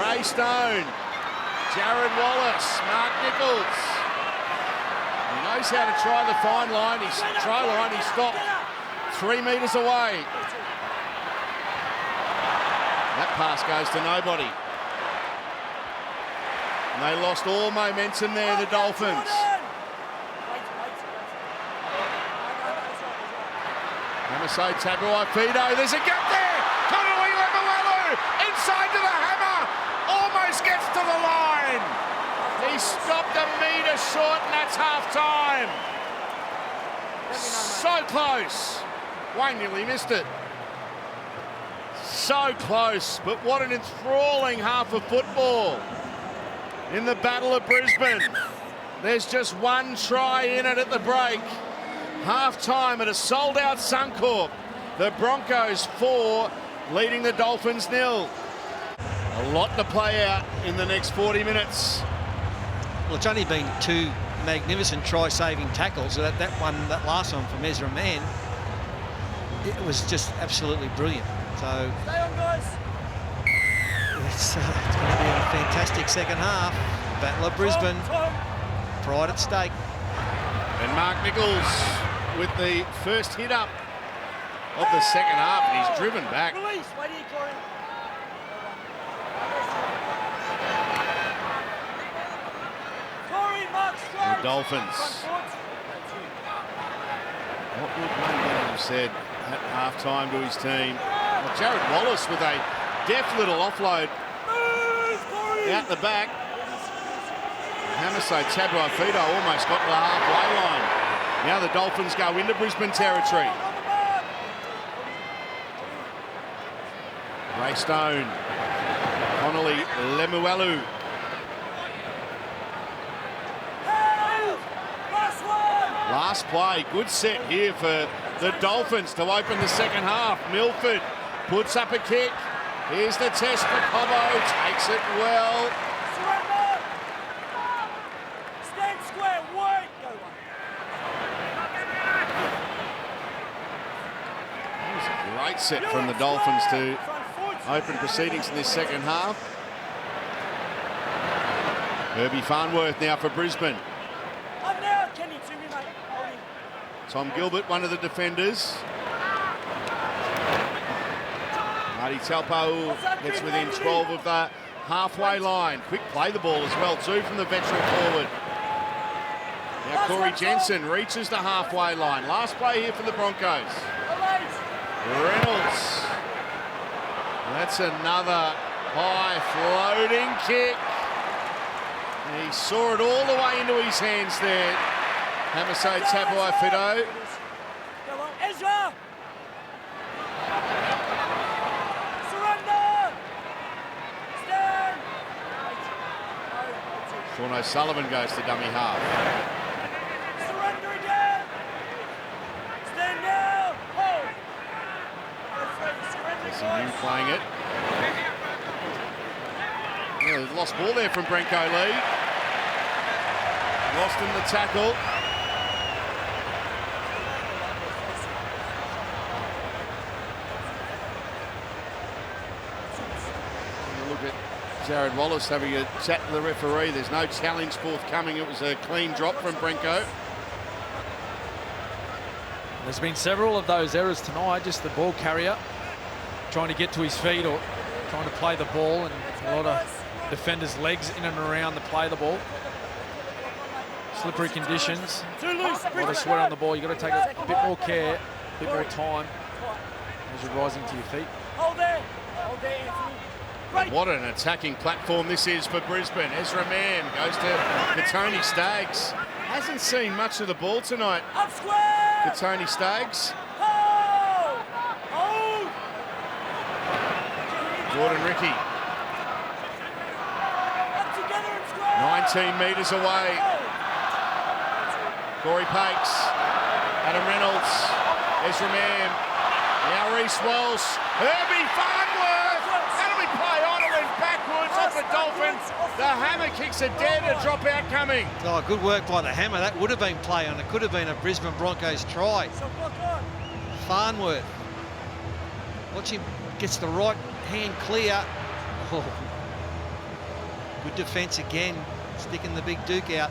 Ray Stone, Jared Wallace, Mark Nichols. He knows how to try the fine line. He stopped 3 metres away. That pass goes to nobody. And they lost all momentum there, the Dolphins. Hamiso Tabuai-Fidow, there's a gap there! Connolly Lemuelu, inside to the hammer, almost gets to the line. He stopped a metre short, and that's half-time. So close. Wayne nearly missed it. So close, but what an enthralling half of football. In the Battle of Brisbane, there's just one try in it at the break. Half-time at a sold-out Suncorp. The Broncos 4, leading the Dolphins 0. A lot to play out in the next 40 minutes. Well, it's only been 2 magnificent try-saving tackles. That last one from Ezra Mann, it was just absolutely brilliant. So Stay on, guys. it's going to be a fantastic second half. Battle of Brisbane, pride at stake. And Mark Nichols with the first hit up of the second half, and he's driven back. Release. Wait here, Corey. Corey, Mark, strike. The Dolphins. What would Wayne Bennett have said at half-time to his team? Well, Jared Wallace with a deft little offload out the back. Hamiso Tabuai-Fidow almost got to the halfway line. Now the Dolphins go into Brisbane territory. Ray Stone, Connolly Lemuelu. Last play, good set here for the Dolphins to open the second half. Milford puts up a kick. Here's the test for Cobbo, takes it well. Surrender. Stand square, wait. Go one. That was a great set from the Dolphins to open proceedings in this second half. Herbie Farnworth now for Brisbane. Up now, Kenny, to me, mate. Hold him. Tom Gilbert, one of the defenders. Marty Talpo gets within 12 of the halfway line. Quick play the ball as well, too, from the veteran forward. Now Corey Jensen reaches the halfway line. Last play here for the Broncos. Reynolds. That's another high floating kick. He saw it all the way into his hands there. Hamiso Tabuai-Fidow. Go on, Ezra. Surrender. Stand. Sean O'Sullivan goes to dummy half. Surrender again. Stand now. Hold. Jesse New playing it. Yeah, lost ball there from Brinko Lee. Lost in the tackle. Look at Jared Wallace having a chat to the referee. There's no challenge forthcoming. It was a clean drop from Brinko. There's been several of those errors tonight, just the ball carrier trying to get to his feet or trying to play the ball, and a lot of defenders' legs in and around the play the ball. slippery conditions. Too loose. A lot of sweat on the ball. You've got to take a bit more care, a bit more time as you're rising to your feet. Hold there. Hold there, Anthony. Great. What an attacking platform this is for Brisbane. Ezra Mann goes to Katoni Staggs. Hasn't seen much of the ball tonight. Up square. Katoni Staggs. Hold. Hold. Jordan Ricky. Up together and square. 19 metres away. Corey Pakes. Adam Reynolds. Ezra Mann. Now Reece Walsh. Herbie Farnworth. That'll be play on. It went backwards off the Dolphins. The hammer kicks are dead. A drop out coming. Oh, good work by the hammer. That would have been play on. It could have been a Brisbane Broncos try. Farnworth. Watch him. Gets the right hand clear. Oh. Good defence again. Sticking the big Duke out.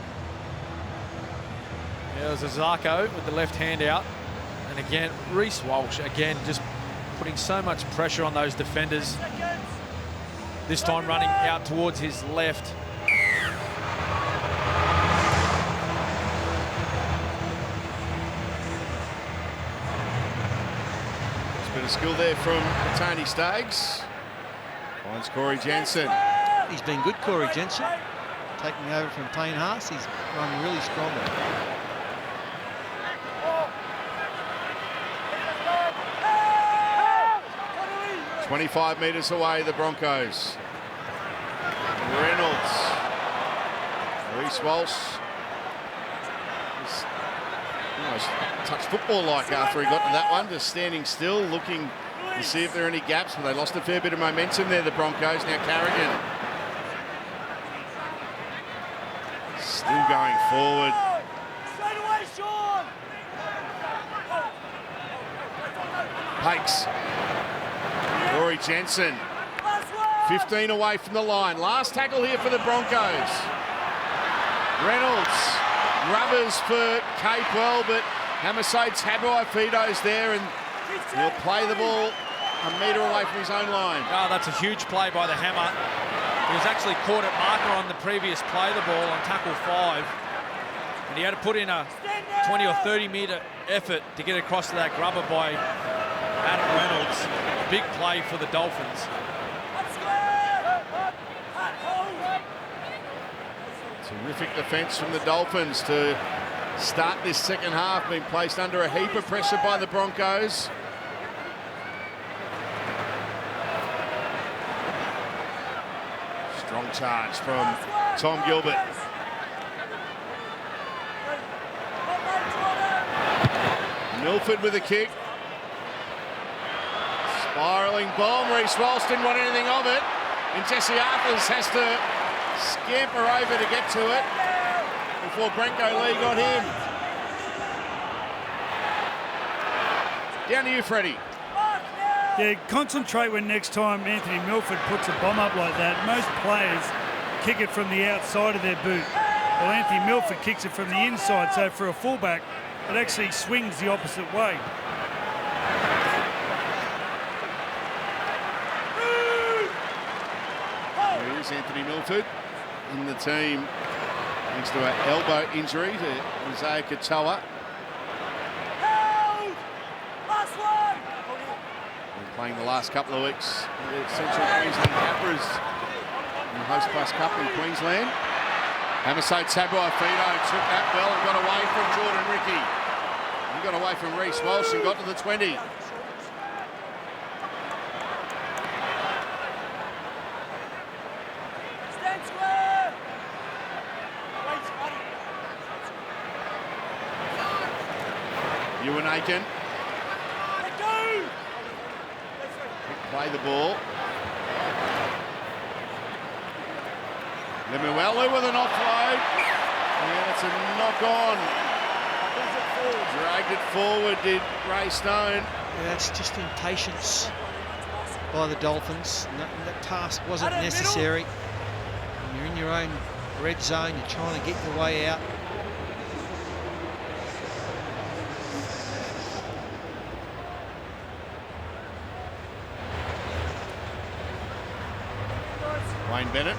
Yeah, it was a Zarko with the left hand out. And again, Reece Walsh, again, just putting so much pressure on those defenders. This time running out towards his left. There's a bit of skill there from Tony Staggs. Finds Corey Jensen. He's been good, Corey Jensen. Taking over from Payne Haas. He's run really strongly. 25 metres away, the Broncos. Reynolds. Reece Walsh. He's almost touched football-like after he got to that one, just standing still, looking to see if there are any gaps, but they lost a fair bit of momentum there, the Broncos. Now Carrigan. Still going forward. Straight away, Sean. Pakes. Corey Jensen. 15 away from the line. Last tackle here for the Broncos. Reynolds. Rubbers for Capewell, but Hamaso Tabuai-Fido's there, and he'll play the ball a metre away from his own line. Oh, that's a huge play by the hammer. He was actually caught at marker on the previous play the ball on tackle 5. And he had to put in a 20 or 30 metre effort to get across to that grubber by Adam Reynolds. Big play for the Dolphins. Terrific defence from the Dolphins to start this second half, being placed under a heap of pressure by the Broncos. Strong charge from Tom Gilbert. Milford with a kick. Spiralling bomb. Reece Walsh didn't want anything of it. And Jesse Arthurs has to scamper over to get to it before Brenko Lee got him. Down to you, Freddie. Yeah, concentrate when next time Anthony Milford puts a bomb up like that. Most players kick it from the outside of their boot. Well, Anthony Milford kicks it from the inside, so for a fullback, it actually swings the opposite way. Here's Anthony Milford in the team thanks to an elbow injury to Isaiah Katoa. Been playing the last couple of weeks in the Central Queensland Capras in the Host Plus Cup in Queensland. Hamaso Tabuai-Fido took that well and got away from Jordan Ricky. He got away from Reece Walsh and got to the 20. Ewan Aiken. Play the ball. Lemuelu with an offload. And it's a knock on. Dragged it forward, did Ray Stone. Yeah, that's just impatience by the Dolphins. That pass wasn't necessary. When you're in your own red zone, you're trying to get your way out. Wayne Bennett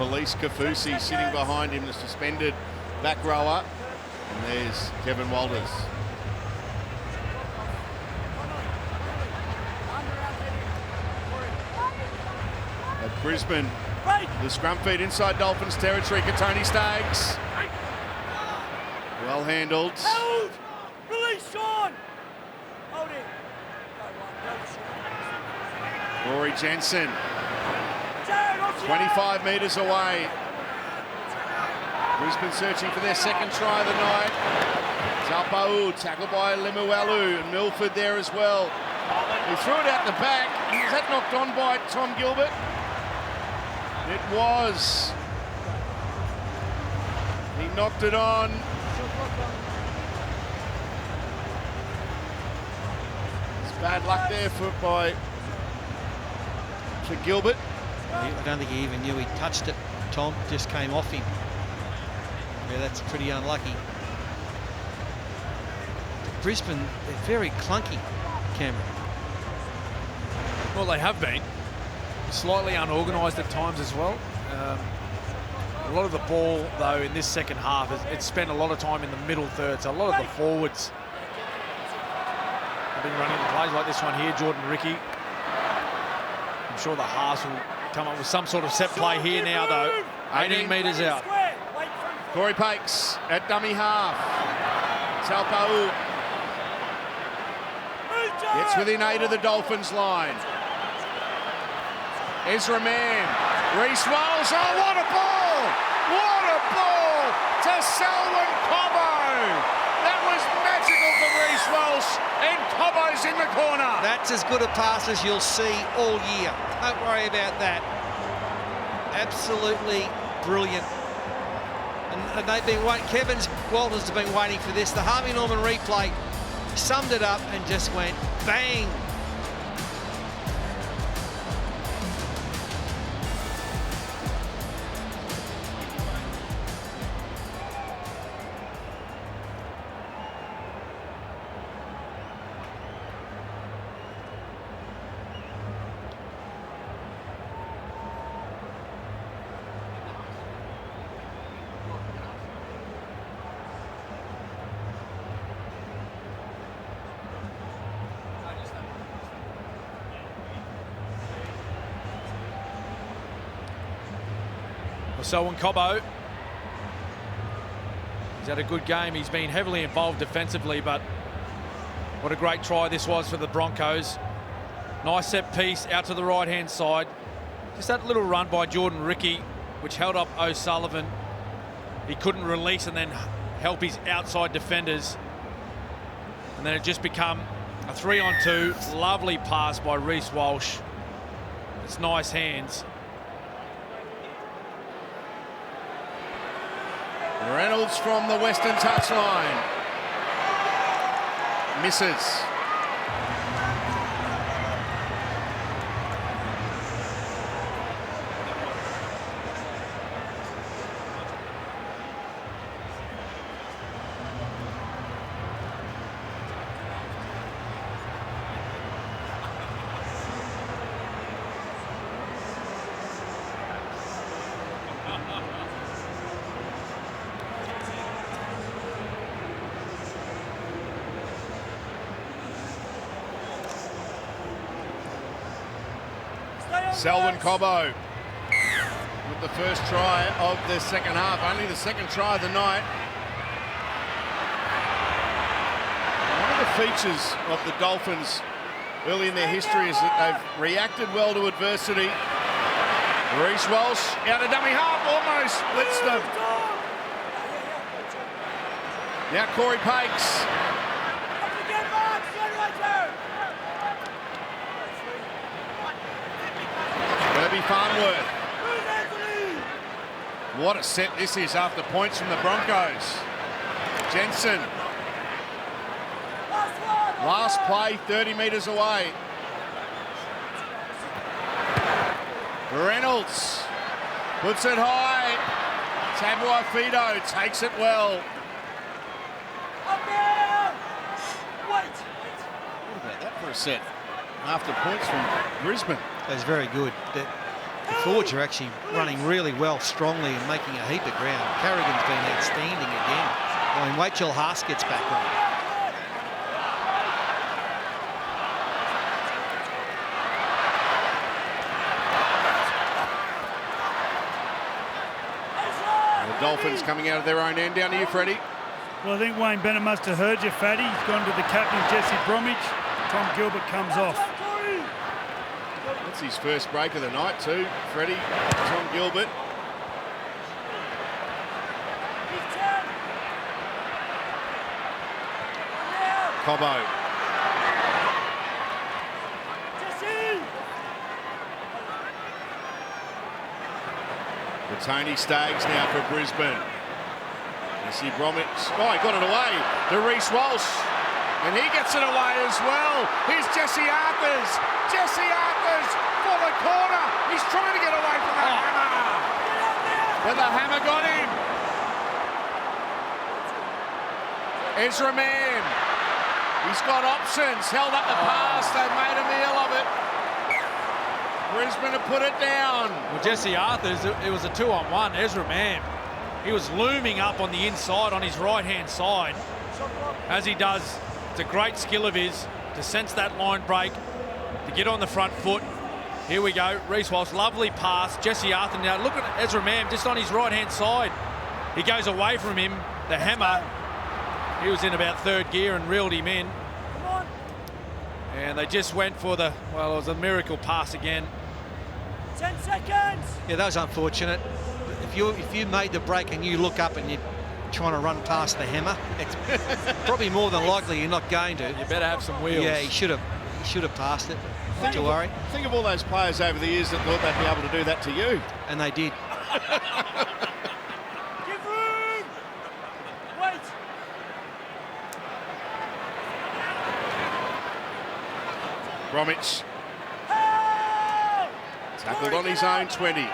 Felice Kafusi sitting behind him, the suspended back rower. And there's Kevin Walters. At Brisbane, the scrum feed inside Dolphins territory. Katoni Staggs. Well handled. Hold! Release, Sean! Hold it. Rory Jensen, 25 metres away. Brisbane searching for their second try of the night. Taupau tackled by Lemuelu, and Milford there as well. He threw it out the back. Was that knocked on by Tom Gilbert? It was. He knocked it on. It's bad luck there for Gilbert. I don't think he even knew he touched it. Tom just came off him. Yeah, that's pretty unlucky. Brisbane, they're very clunky, Cameron. Well, they have been. Slightly unorganised at times as well. A lot of the ball, though, in this second half, it's spent a lot of time in the middle third. So a lot of the forwards have been running the plays like this one here, Jordan Ricky. I'm sure the Haas will come up with some sort of set play here now, though. 18 metres out. Corey Pakes at dummy half. Taupau gets within 8 of the Dolphins line. Ezra Mann. Reece Walsh. Oh, what a ball! What a ball to Selwyn Cobbo! That was magical from Reece Walsh, and Cobbo's in the corner. That's as good a pass as you'll see all year. Don't worry about that. Absolutely brilliant. And they've been waiting. Kevin Walters has been waiting for this. The Harvey Norman replay summed it up and just went bang. Selwyn Cobbo, he's had a good game. He's been heavily involved defensively, but what a great try this was for the Broncos. Nice set piece out to the right-hand side. Just that little run by Jordan Ricky, which held up O'Sullivan. He couldn't release and then help his outside defenders. And then it just become a 3-on-2. Lovely pass by Reece Walsh. It's nice hands. Reynolds from the western touchline. Misses. Selwyn Cobbo with the first try of the second half, only the second try of the night. One of the features of the Dolphins early in their history is that they've reacted well to adversity. Reece Walsh out of dummy half, almost blitzed them. Now Corey Pakes. Herbie Farnworth. What a set this is after points from the Broncos. Jensen. Last play, 30 metres away. Reynolds puts it high. Tabuai-Fidow takes it well. What about that for a set? After points from Brisbane. That's very good. The forwards are actually running really well, strongly, and making a heap of ground. Carrigan's been outstanding again. I mean, wait till Haas gets back on. The Dolphins coming out of their own end. Down to you, Freddie. Well, I think Wayne Bennett must have heard you, Fatty. He's gone to the captain, Jesse Bromwich. Tom Gilbert comes off. That's his first break of the night too, Freddie. Tom Gilbert. Cobbo. The Tony Staggs now for Brisbane. Jesse Bromwich. Oh, he got it away. To Reece Walsh. And he gets it away as well. Here's Jesse Arthurs. Jesse Arthurs for the corner. He's trying to get away from the hammer. But the hammer got him. Ezra Mann. He's got options. Held up the pass. They've made a meal of it. Brisbane have put it down. Well, Jesse Arthurs, it was a 2-on-1. Ezra Mann, he was looming up on the inside on his right-hand side. As he does, it's a great skill of his to sense that line break, to get on the front foot. Here we go, Reece Walsh, lovely pass. Jesse Arthur now, look at Ezra Mann just on his right-hand side. He goes away from him, the hammer. He was in about third gear and reeled him in. And they just went for the, well, it was a miracle pass again. 10 seconds. Yeah, that was unfortunate. If you made the break and you look up and you're trying to run past the hammer, it's probably more than likely you're not going to. You better have some wheels. Yeah, he should have passed it. Not to worry. Think of all those players over the years that thought they'd be able to do that to you. And they did. Give room. Wait. Bromwich. Tackled on his own 20. We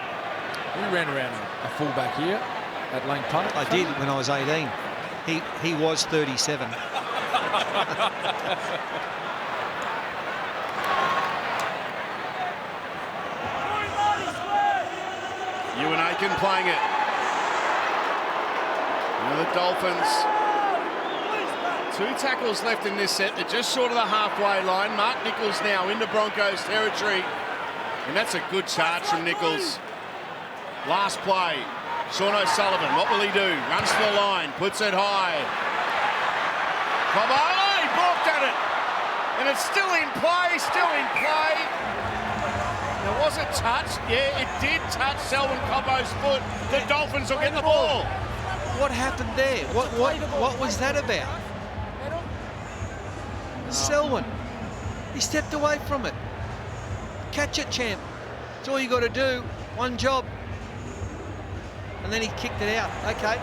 ran around a fullback here at Lang Punt. I did when I was 18. He was 37. Ewan Aiken playing it. Now the Dolphins. 2 tackles left in this set. They're just short of the halfway line. Mark Nichols now into Broncos territory. And that's a good charge from Nichols. Last play. Sean O'Sullivan, what will he do? Runs to the line, puts it high. Cobbo, he balked at it. And it's still in play, Now, was it touched? Yeah, it did touch Selwyn Cobbo's foot. The Dolphins will get the ball. What happened there? What was that about? Selwyn. He stepped away from it. Catch it, champ. That's all you got to do. One job. And then he kicked it out. Okay.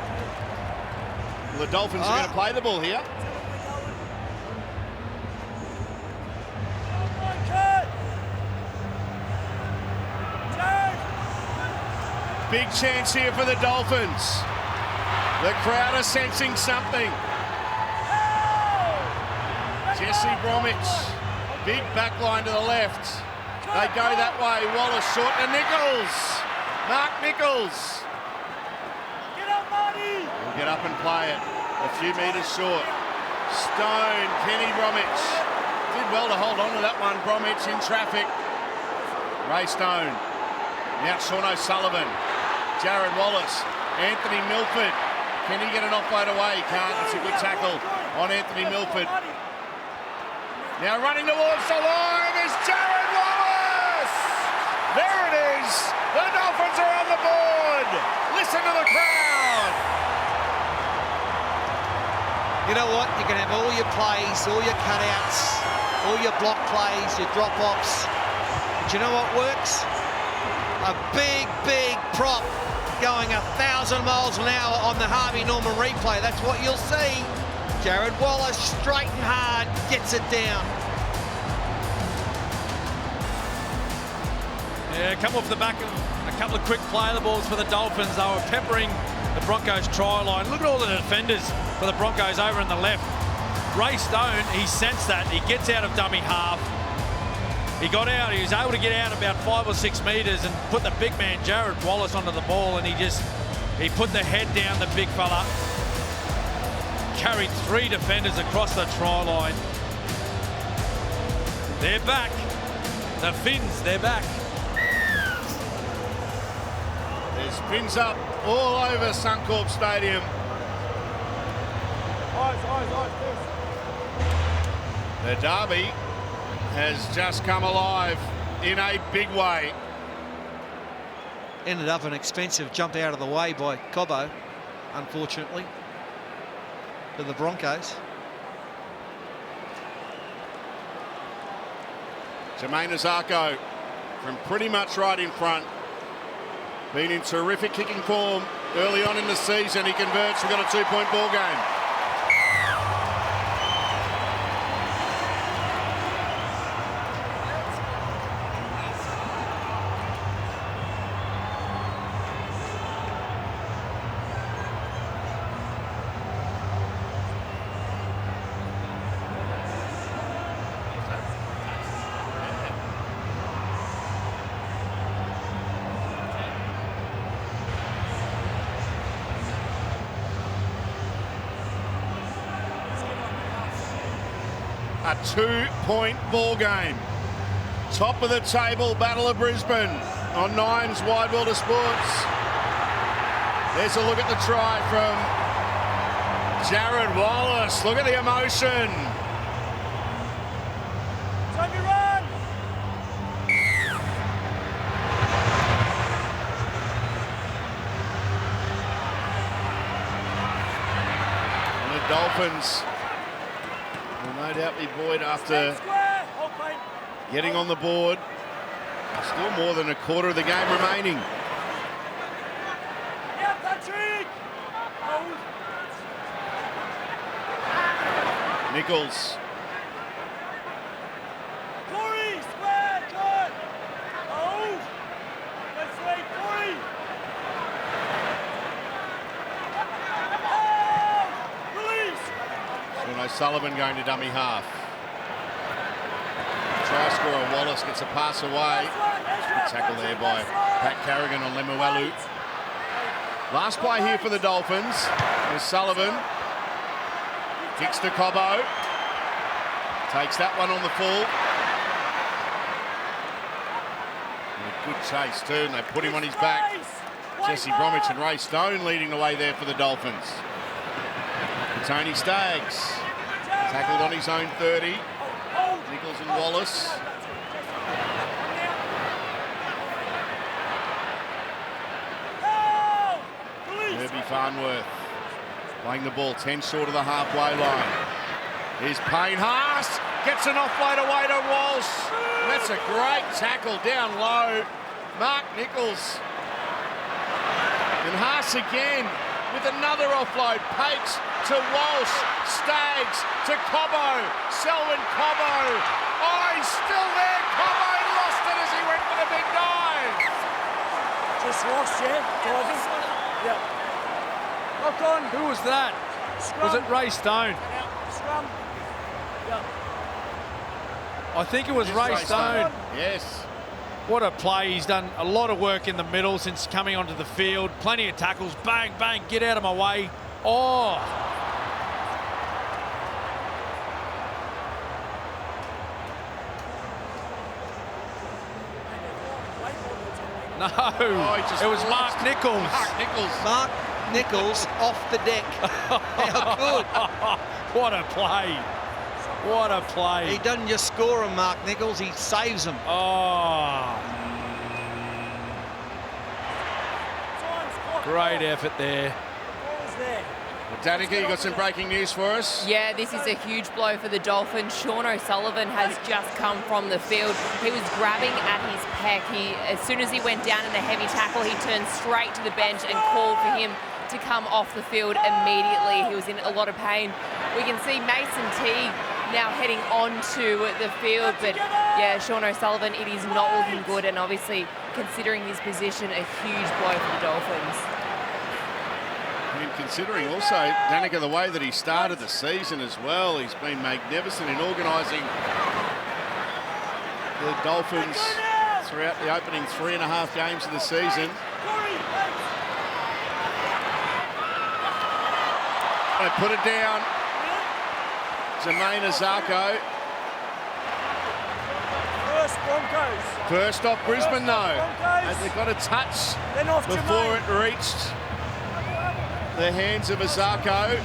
Well, the Dolphins are going to play the ball here. Big chance here for the Dolphins. The crowd are sensing something. Jesse Bromwich, big back line to the left. They go that way. Wallace short to Nichols. Mark Nichols. Will get up and play it. A few metres short. Stone, Kenny Bromwich. Did well to hold on to that one. Bromwich in traffic. Ray Stone. Now Sean O'Sullivan. Jared Wallace. Anthony Milford. Can he get an offload away? He can't. It's a good tackle on Anthony Milford. Now running towards the line is Jared Wallace! There it is! The Dolphins are on the board! Listen to the crowd! You know what? You can have all your plays, all your cutouts, all your block plays, your drop-offs. But you know what works? A big, big prop going 1,000 miles an hour on the Harvey Norman replay. That's what you'll see. Jared Wallace, straight and hard, gets it down. Yeah, come off the back of a couple of quick play the balls for the Dolphins. They were peppering the Broncos try line. Look at all the defenders for the Broncos over in the left. Ray Stone, he sensed that. He gets out of dummy half. He got out. He was able to get out about 5 or 6 metres and put the big man, Jared Wallace, onto the ball, and he put the head down, the big fella. Carried 3 defenders across the try line. They're back. The Finns, they're back. There's Finns up all over Suncorp Stadium. The derby has just come alive in a big way. Ended up an expensive jump out of the way by Cobbo, unfortunately, for the Broncos. Jermaine Azarko from pretty much right in front. Been in terrific kicking form early on in the season. He converts. We've got a 2-point ball game. A 2-point ball game. Top of the table, Battle of Brisbane on Nine's Wide World of Sports. There's a look at the try from Jared Wallace. Look at the emotion. And the Dolphins will no doubt be buoyed after getting on the board. Still more than a quarter of the game remaining. Nichols. Sullivan going to dummy half. Try scorer Wallace gets a pass away. Good tackle there by Pat Carrigan on Lemuelu. Last play here for the Dolphins is Sullivan. Kicks to Cobbo. Takes that one on the full. And a good chase too, and they put him on his back. Jesse Bromwich and Ray Stone leading the way there for the Dolphins. Tony Staggs. Tackled on his own 30. Nichols and Wallace. Herbie Farnworth playing the ball 10 short of the halfway line. Here's Payne Haas. Gets an offload away to Walsh. That's a great tackle down low. Mark Nichols. And Haas again with another offload. Pates to Walsh, Staggs to Cobbo, Selwyn Cobbo. Oh, he's still there. Cobbo lost it as he went for the big dive. Just lost, yeah. Diving. Yep. Lock on. Who was that? Scrum. Was it Ray Stone? Scrum. Yep. I think it was Ray Stone. Yes. What a play. He's done a lot of work in the middle since coming onto the field. Plenty of tackles. Bang, bang, get out of my way. Oh. No, it was Mark Nichols. Mark Nichols. Mark Nichols off the deck. How good. What a play. What a play. He doesn't just score him, Mark Nichols, he saves him. Oh. Great effort there. Danica, you got some breaking news for us? Yeah, this is a huge blow for the Dolphins. Sean O'Sullivan has just come from the field. He was grabbing at his pec. As soon as he went down in a heavy tackle, he turned straight to the bench and called for him to come off the field immediately. He was in a lot of pain. We can see Mason Teague now heading onto the field, but yeah, Sean O'Sullivan, it is not looking good, and obviously, considering his position, a huge blow for the Dolphins. I mean, considering also, Danica, the way that he started the season as well, he's been magnificent in organising the Dolphins throughout the opening 3.5 games of the season. They put it down. Jermaine Azarko. First Broncos. First off Brisbane though. Broncos. And they got a touch Then off before Jermaine. it reached the hands of Azarko.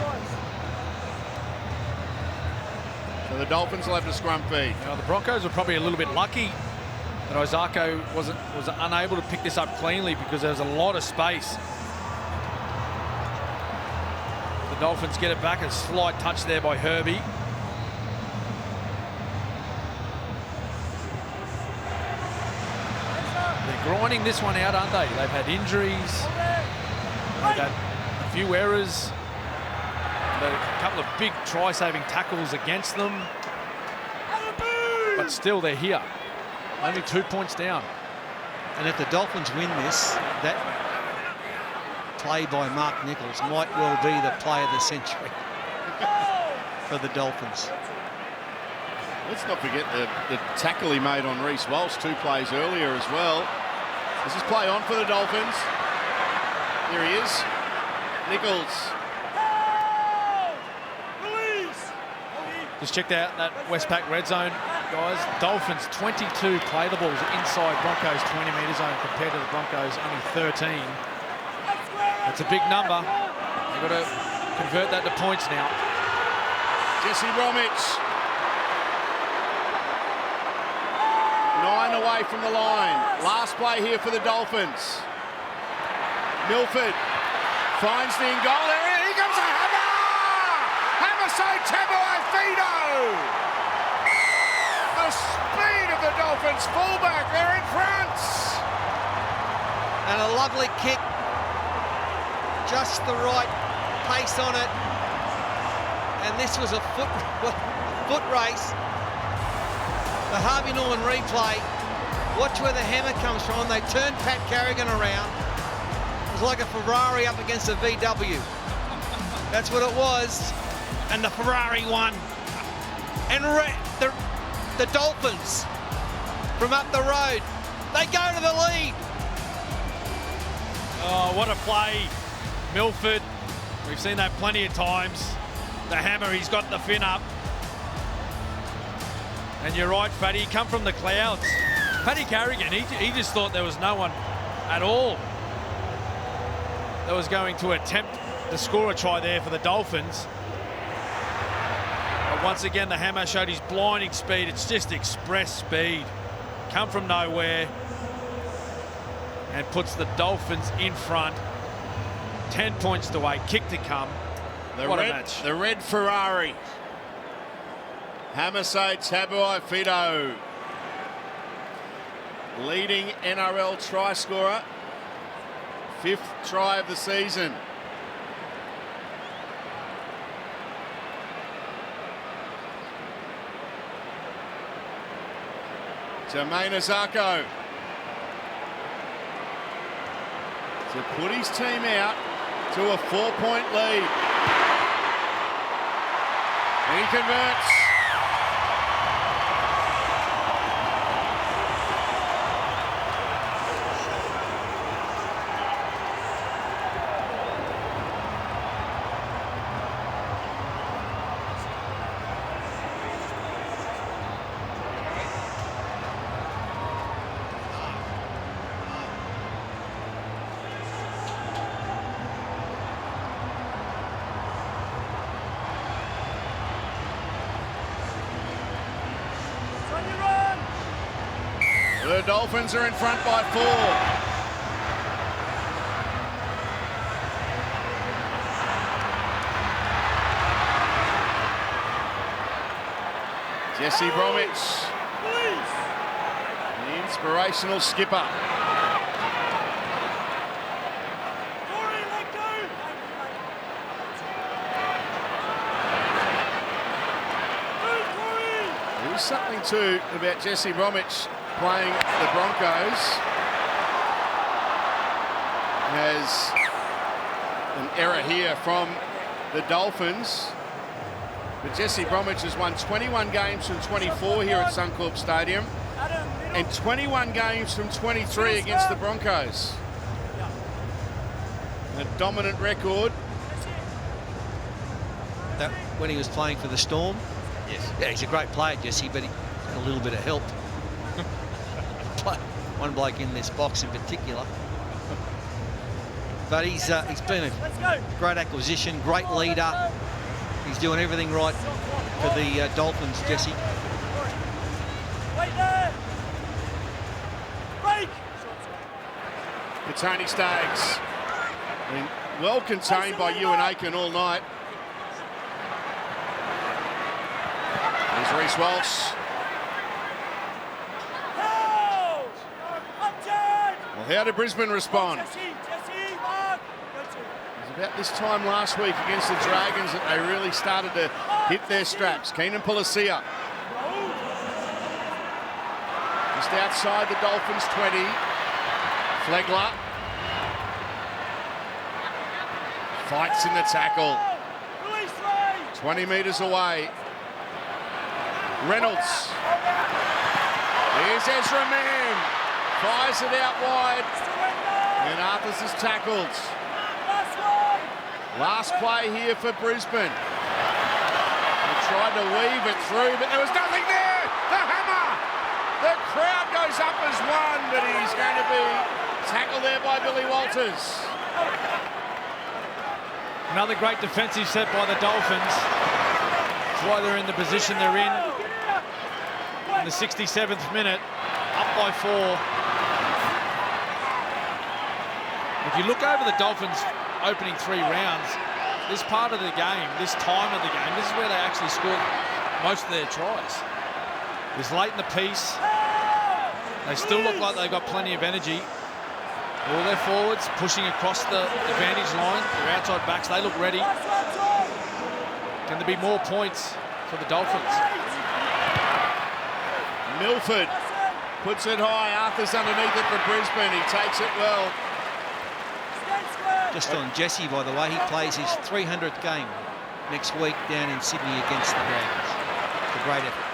So the Dolphins will have to scrum feed. Now, the Broncos were probably a little bit lucky that Azarko was unable to pick this up cleanly because there was a lot of space. The Dolphins get it back, a slight touch there by Herbie. They're grinding this one out, aren't they? They've had injuries, they've had a few errors, a couple of big try-saving tackles against them, but still they're here. Only 2 points down. And if the Dolphins win this, that play by Mark Nichols might well be the play of the century for the Dolphins. Let's not forget the tackle he made on Reece Walsh 2 plays earlier as well. This is play on for the Dolphins. Here he is. Nichols. Just checked out that Westpac red zone, guys. Dolphins 22 play the balls inside Broncos 20-metre zone compared to the Broncos only 13. That's a big number. They've got to convert that to points now. Jesse Bromwich. 9 away from the line. Last play here for the Dolphins. Milford finds the in goal area. Here comes a hammer! Hammerside Tabuai-Fidow! The speed of the Dolphins fullback. They're in front. And a lovely kick. Just the right pace on it. And this was a foot race. The Harvey Norman replay. Watch where the hammer comes from. They turned Pat Carrigan around. It was like a Ferrari up against a VW. That's what it was. And the Ferrari won. And the Dolphins from up the road, they go to the lead. Oh, what a play. Milford, we've seen that plenty of times. The hammer, he's got the fin up. And you're right, Fatty, come from the clouds. Paddy Carrigan, he just thought there was no one at all that was going to attempt to score a try there for the Dolphins. But once again, the hammer showed his blinding speed. It's just express speed. Come from nowhere and puts the Dolphins in front. 10 points to 8, kick to come. What a match. The red Ferrari. Hammerside Tabuai-Fidow, leading NRL try scorer, 5th try of the season. Jermaine Azarko to put his team out to a 4-point lead. And he converts. The Dolphins are in front by 4. Jesse Bromwich, the inspirational skipper. There was something too about Jesse Bromwich playing the Broncos. Has an error here from the Dolphins. But Jesse Bromwich has won 21 games from 24 here at Suncorp Stadium. and 21 games from 23 against the Broncos. A dominant record. That, when he was playing for the Storm. Yes. Yeah, he's a great player, Jesse, but he had a little bit of help. One bloke in this box in particular. But he's been a great acquisition, great leader. He's doing everything right for the Dolphins, Jesse. Tony Staggs been well contained by Ewan Aiken all night. Here's Reece Walsh. Well, how did Brisbane respond? It was about this time last week against the Dragons that they really started to hit their straps. Keenan Palasia. Just outside the Dolphins 20. Flegler. Fights in the tackle. 20 metres away. Reynolds. Here's Ezra Mann. Fires it out wide. And Arthurs is tackled. Last play here for Brisbane. They tried to weave it through, but there was nothing there. The hammer. The crowd goes up as one, but he's going to be tackled there by Billy Walters. Another great defensive set by the Dolphins. That's why they're in the position they're in the 67th minute, up by 4. If you look over the Dolphins' opening 3 rounds, this part of the game, this time of the game, this is where they actually scored most of their tries. It was late in the piece. They still look like they've got plenty of energy. All their forwards pushing across the advantage line. Their outside backs, they look ready. Can there be more points for the Dolphins? Milford puts it high. Arthur's underneath it for Brisbane. He takes it well. Just on Jesse, by the way, he plays his 300th game next week down in Sydney against the Dragons. It's a great effort.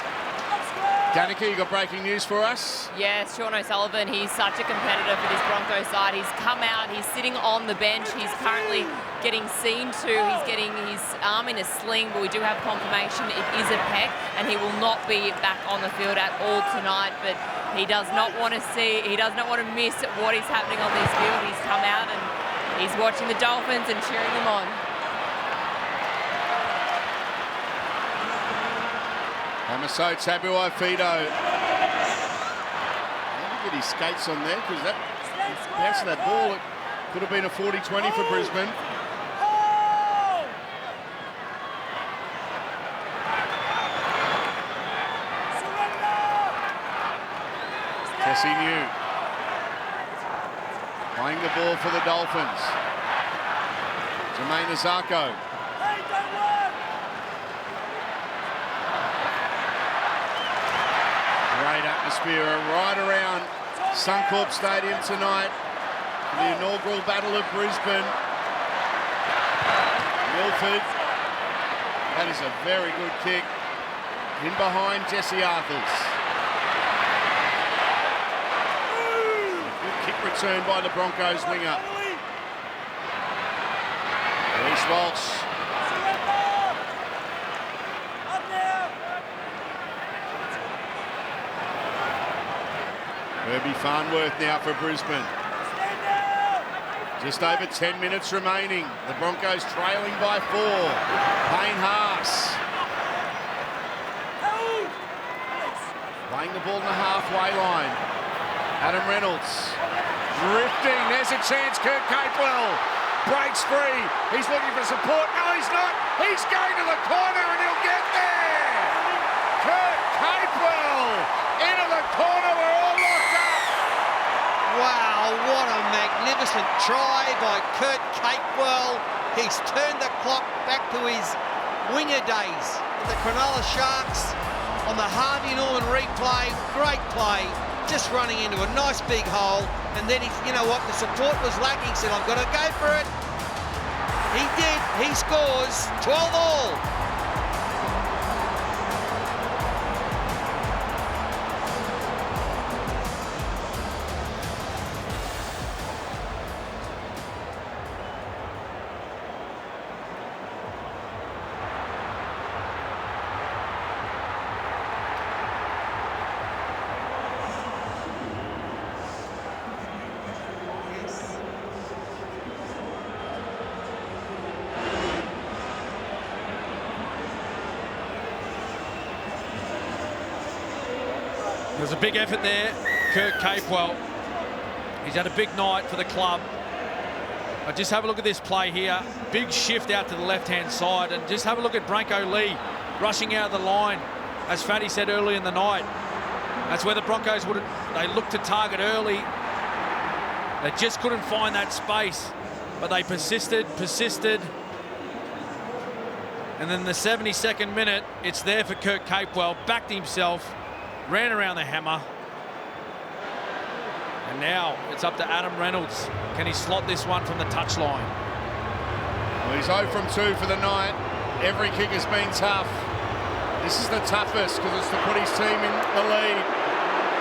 Danica, you got breaking news for us? Yes, Sean O'Sullivan, he's such a competitor for this Broncos side. He's come out, he's sitting on the bench. He's currently getting seen to. He's getting his arm in a sling, but we do have confirmation it is a pec, and he will not be back on the field at all tonight. But he does not want to miss what is happening on this field. He's come out and he's watching the Dolphins and cheering them on. Hamaso Tabuai-Fidow. How did he get his skates on there? Because that bounce of that ball, it could have been a 40-20 for Brisbane. Tessie New. Playing the ball for the Dolphins. Jermaine Azarko. Great atmosphere right around Suncorp Stadium tonight. The inaugural Battle of Brisbane. Milford. That is a very good kick. In behind Jesse Arthurs. Good kick return by the Broncos winger. Reece Walsh. Herbie Farnworth now for Brisbane. Just over 10 minutes remaining. The Broncos trailing by 4. Payne Haas. Playing the ball in the halfway line. Adam Reynolds. Drifting. There's a chance. Kurt Capewell breaks free. He's looking for support. No, he's not. He's going to the corner and he'll get there. Kurt Capewell into the corner. We're all locked up. Wow, what a magnificent try by Kurt Capewell. He's turned the clock back to his winger days with the Cronulla Sharks on the Harvey Norman replay. Great play, just running into a nice big hole. And then, you know what, the support was lacking. He said, I've got to go for it. He did. He scores 12-all. There's a big effort there. Kirk Capewell. He's had a big night for the club. But just have a look at this play here. Big shift out to the left-hand side. And just have a look at Branko Lee rushing out of the line. As Fatty said early in the night, that's where the Broncos they looked to target early. They just couldn't find that space. But they persisted. And then the 72nd minute, it's there for Kirk Capewell. Backed himself, ran around the hammer. And now it's up to Adam Reynolds. Can he slot this one from the touchline? Well, he's 0 from 2 for the night. Every kick has been tough. This is the toughest because it's to put his team in the lead.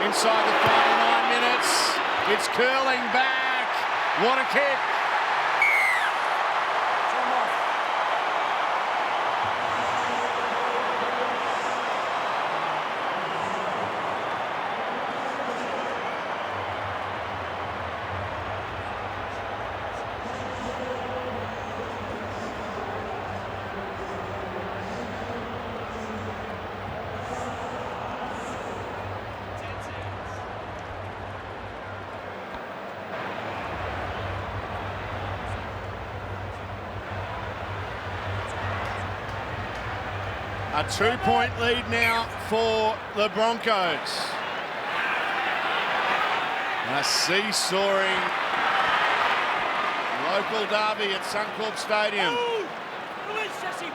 Inside the final 9 minutes, it's curling back. What a kick. A 2-point lead now for the Broncos. A seesawing local derby at Suncorp Stadium.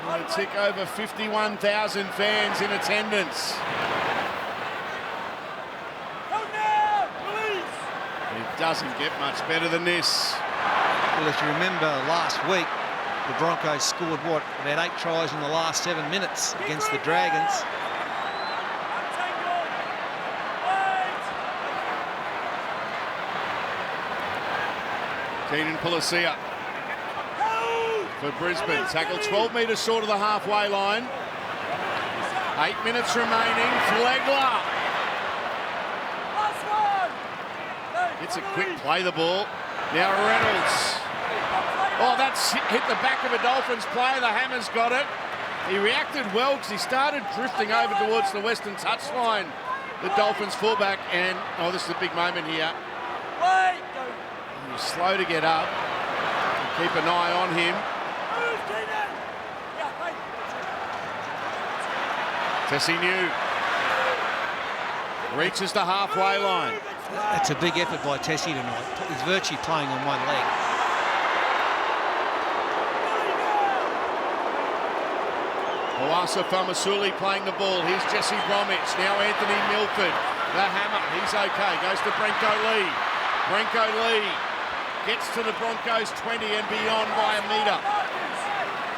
Will tick over 51,000 fans in attendance. It doesn't get much better than this. Well, if you remember last week, the Broncos scored, what, about 8 tries in the last 7 minutes against the Dragons. Keenan Pulasia for Brisbane. Tackle 12 metres short of the halfway line. 8 minutes remaining. Flegler. It's a quick play, the ball. Now Reynolds. Oh, that's hit the back of a Dolphins player. The Hammers got it. He reacted well because he started drifting over towards the western touchline. The Dolphins fullback, and oh, this is a big moment here. He's slow to get up. Keep an eye on him. Tessie New reaches the halfway line. That's a big effort by Tessie tonight. He's virtually playing on one leg. Oasa Famasuli playing the ball. Here's Jesse Bromwich. Now Anthony Milford. The hammer. He's okay. Goes to Branko Lee. Branko Lee gets to the Broncos 20 and beyond by a metre.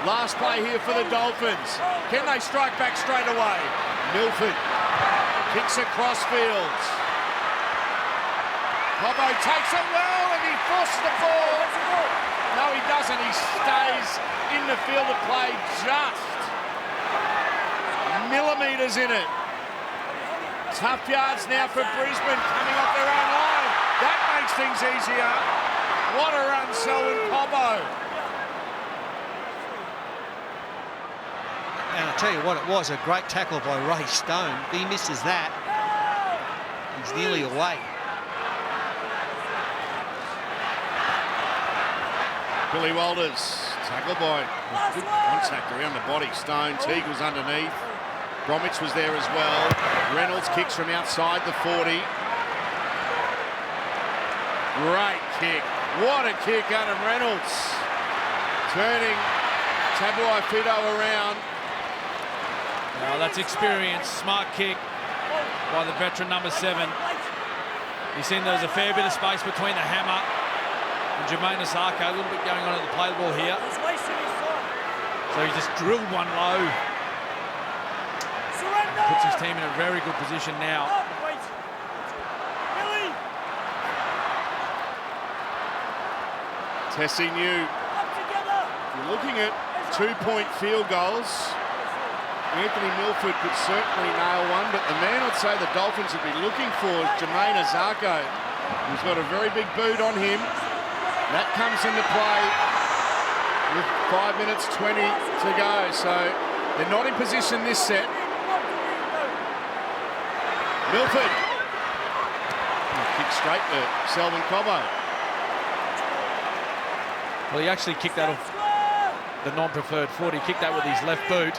Last play here for the Dolphins. Can they strike back straight away? Milford kicks across fields. Cobbo takes it well and he forces the ball. No, he doesn't. He stays in the field of play just millimetres in it. Tough yards now for Brisbane coming off their own line. That makes things easier. What a run, Selwyn Cobbo. And I'll tell you what, it was a great tackle by Ray Stone. If he misses that, he's nearly away. Billy Walters, tackle by good contact around the body. Stone, Teague was underneath. Bromwich was there as well. Reynolds kicks from outside the 40. Great kick. What a kick, Adam Reynolds. Turning Tabuai Fido around. Now that's experience. Smart kick by the veteran number 7. You've seen there was a fair bit of space between the hammer and Jermaine Asako. A little bit going on at the play ball here. So he just drilled one low. Puts his team in a very good position now. Tessie New. You're looking at 2-point field goals. Anthony Milford could certainly nail one, but the man I'd say the Dolphins would be looking for is Jermaine Asako. He's got a very big boot on him. That comes into play with 5 minutes 20 to go. So they're not in position this set. Milford straight to Selwyn Cobbo. Well, he actually kicked that off the non-preferred foot. He kicked that with his left boot.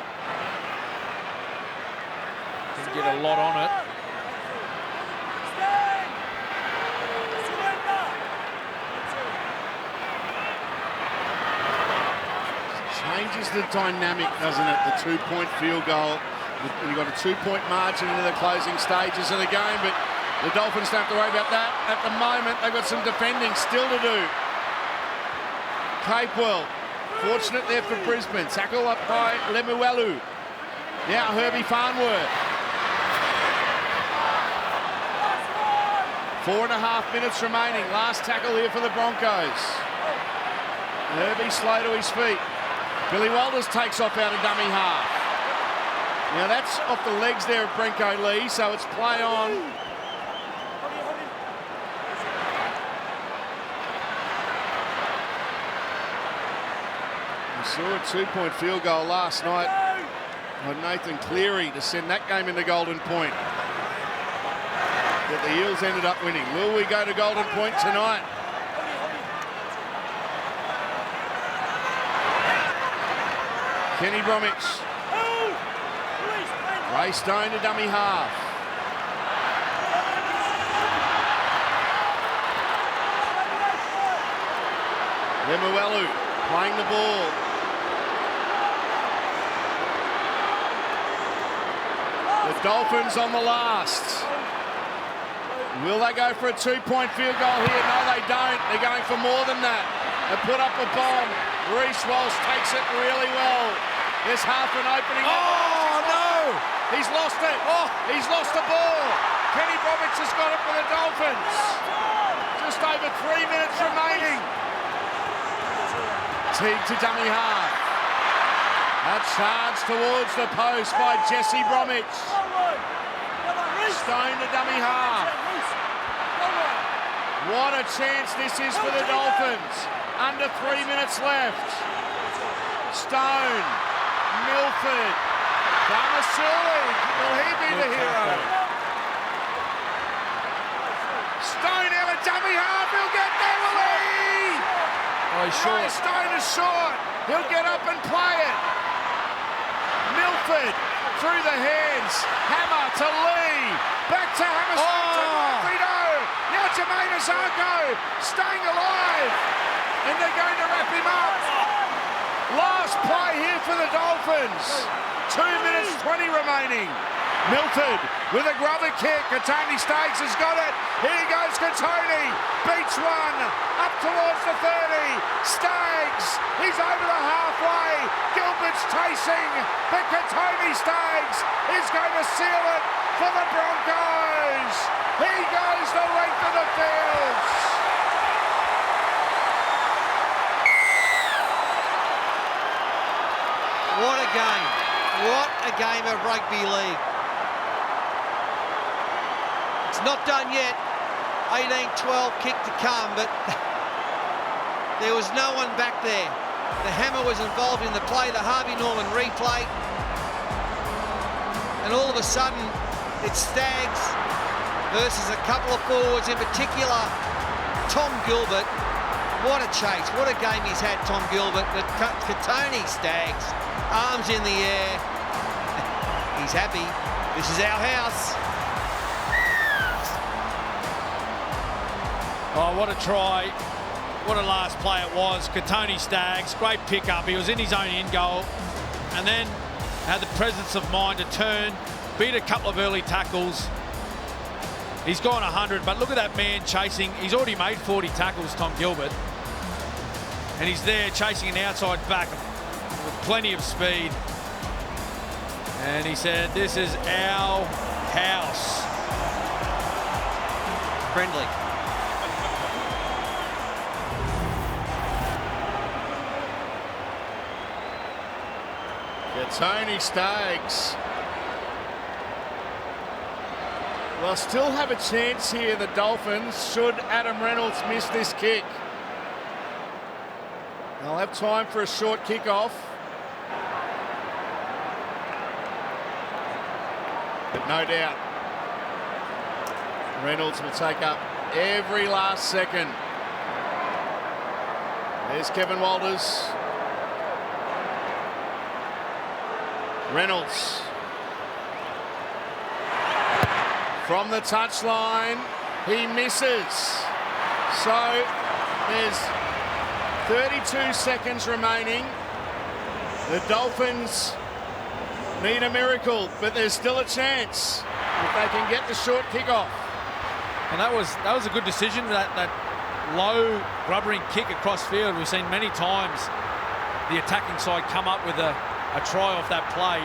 Didn't get a lot on it. Changes the dynamic, doesn't it? The 2-point field goal. You've got a 2-point margin into the closing stages of the game, but the Dolphins don't have to worry about that. At the moment, they've got some defending still to do. Capewell, fortunate there for Brisbane. Tackle up by Lemuelu. Now Herbie Farnworth. 4.5 minutes remaining. Last tackle here for the Broncos. Herbie slow to his feet. Billy Walters takes off out of dummy half. Now that's off the legs there of Brenko Lee, so it's play on. We saw a 2-point field goal last night on Nathan Cleary to send that game into Golden Point. But the Eels ended up winning. Will we go to Golden Point tonight? Kenny Bromwich. Ray Stone to dummy half. Lemuelu playing the ball. The Dolphins on the last. Will they go for a 2-point field goal here? No, they don't. They're going for more than that. They put up a bomb. Reece Walsh takes it really well. There's half an opening. Oh, no! He's lost it. Oh, he's lost the ball. Kenny Bromwich has got it for the Dolphins. Just over 3 minutes remaining. Teague to dummy half. A charge towards the post by Jesse Bromwich. Stone to dummy half. What a chance this is for the Dolphins. Under 3 minutes left. Stone. Milford. Damasuli. Will he be the hero? Stone out of dummy half. He'll get there, will he? Oh, he's short. Stone is short. He'll get up and play it. Milford through the hands. Hammer to Lee. Back to Hammerstone to Morfino. Now Jermaine Azarko staying alive. And they're going to wrap him up. Last play here for the Dolphins. 2 minutes 20 remaining. Milford with a grubber kick. Katoni Staggs has got it. Here goes Katoni. Beats one. Up towards the 30. Staggs. He's over the halfway. Gilbert's chasing. But Katoni Staggs is going to seal it for the Broncos. He goes the length of the field. What a game. What a game of rugby league. It's not done yet. 18-12 kick to come, but there was no one back there. The hammer was involved in the play, the Harvey Norman replay. And all of a sudden, it's Staggs versus a couple of forwards, in particular, Tom Gilbert. What a chase, what a game he's had, Tom Gilbert. But Katoni Staggs, arms in the air. He's happy. This is our house. Oh, what a try. What a last play it was. Katoni Staggs, great pick-up. He was in his own end goal and then had the presence of mind to turn, beat a couple of early tackles. He's gone 100, but look at that man chasing. He's already made 40 tackles, Tom Gilbert. And he's there chasing an outside back with plenty of speed. And he said, this is our house. Friendly. Katoni Staggs. Well, still have a chance here, the Dolphins, should Adam Reynolds miss this kick. They'll have time for a short kick-off. But no doubt, Reynolds will take up every last second. There's Kevin Walters. Reynolds. From the touchline, he misses. So there's 32 seconds remaining. The Dolphins need a miracle, but there's still a chance if they can get the short kickoff. And that was a good decision, that low rubbering kick across field. We've seen many times the attacking side come up with a try off that play.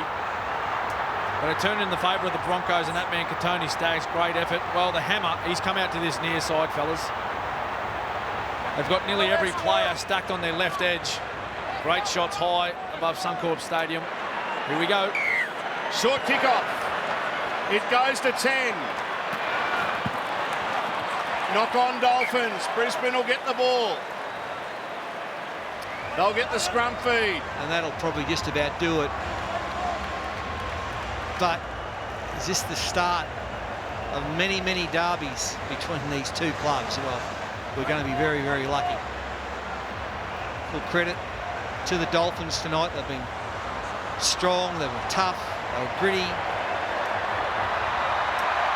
But it turned in the favour of the Broncos, and that man, Katoni Staggs, great effort. Well, the hammer, he's come out to this near side, fellas. They've got nearly every player stacked on their left edge. Great shots high above Suncorp Stadium. Here we go. Short kickoff. It goes to 10. Knock on Dolphins. Brisbane will get the ball. They'll get the scrum feed. And that'll probably just about do it. But is this the start of many, many derbies between these two clubs? Well, we're going to be very, very lucky. Full credit to the Dolphins tonight. They've been strong, they were tough, they were gritty.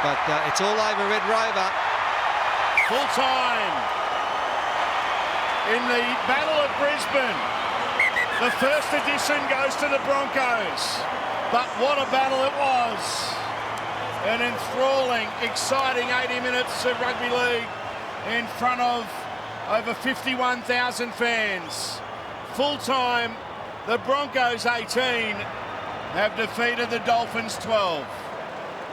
But it's all over Red Rover. Full time in the Battle of Brisbane. The first edition goes to the Broncos. But what a battle it was. An enthralling, exciting 80 minutes of rugby league in front of over 51,000 fans. Full time, the Broncos 18 have defeated the Dolphins 12.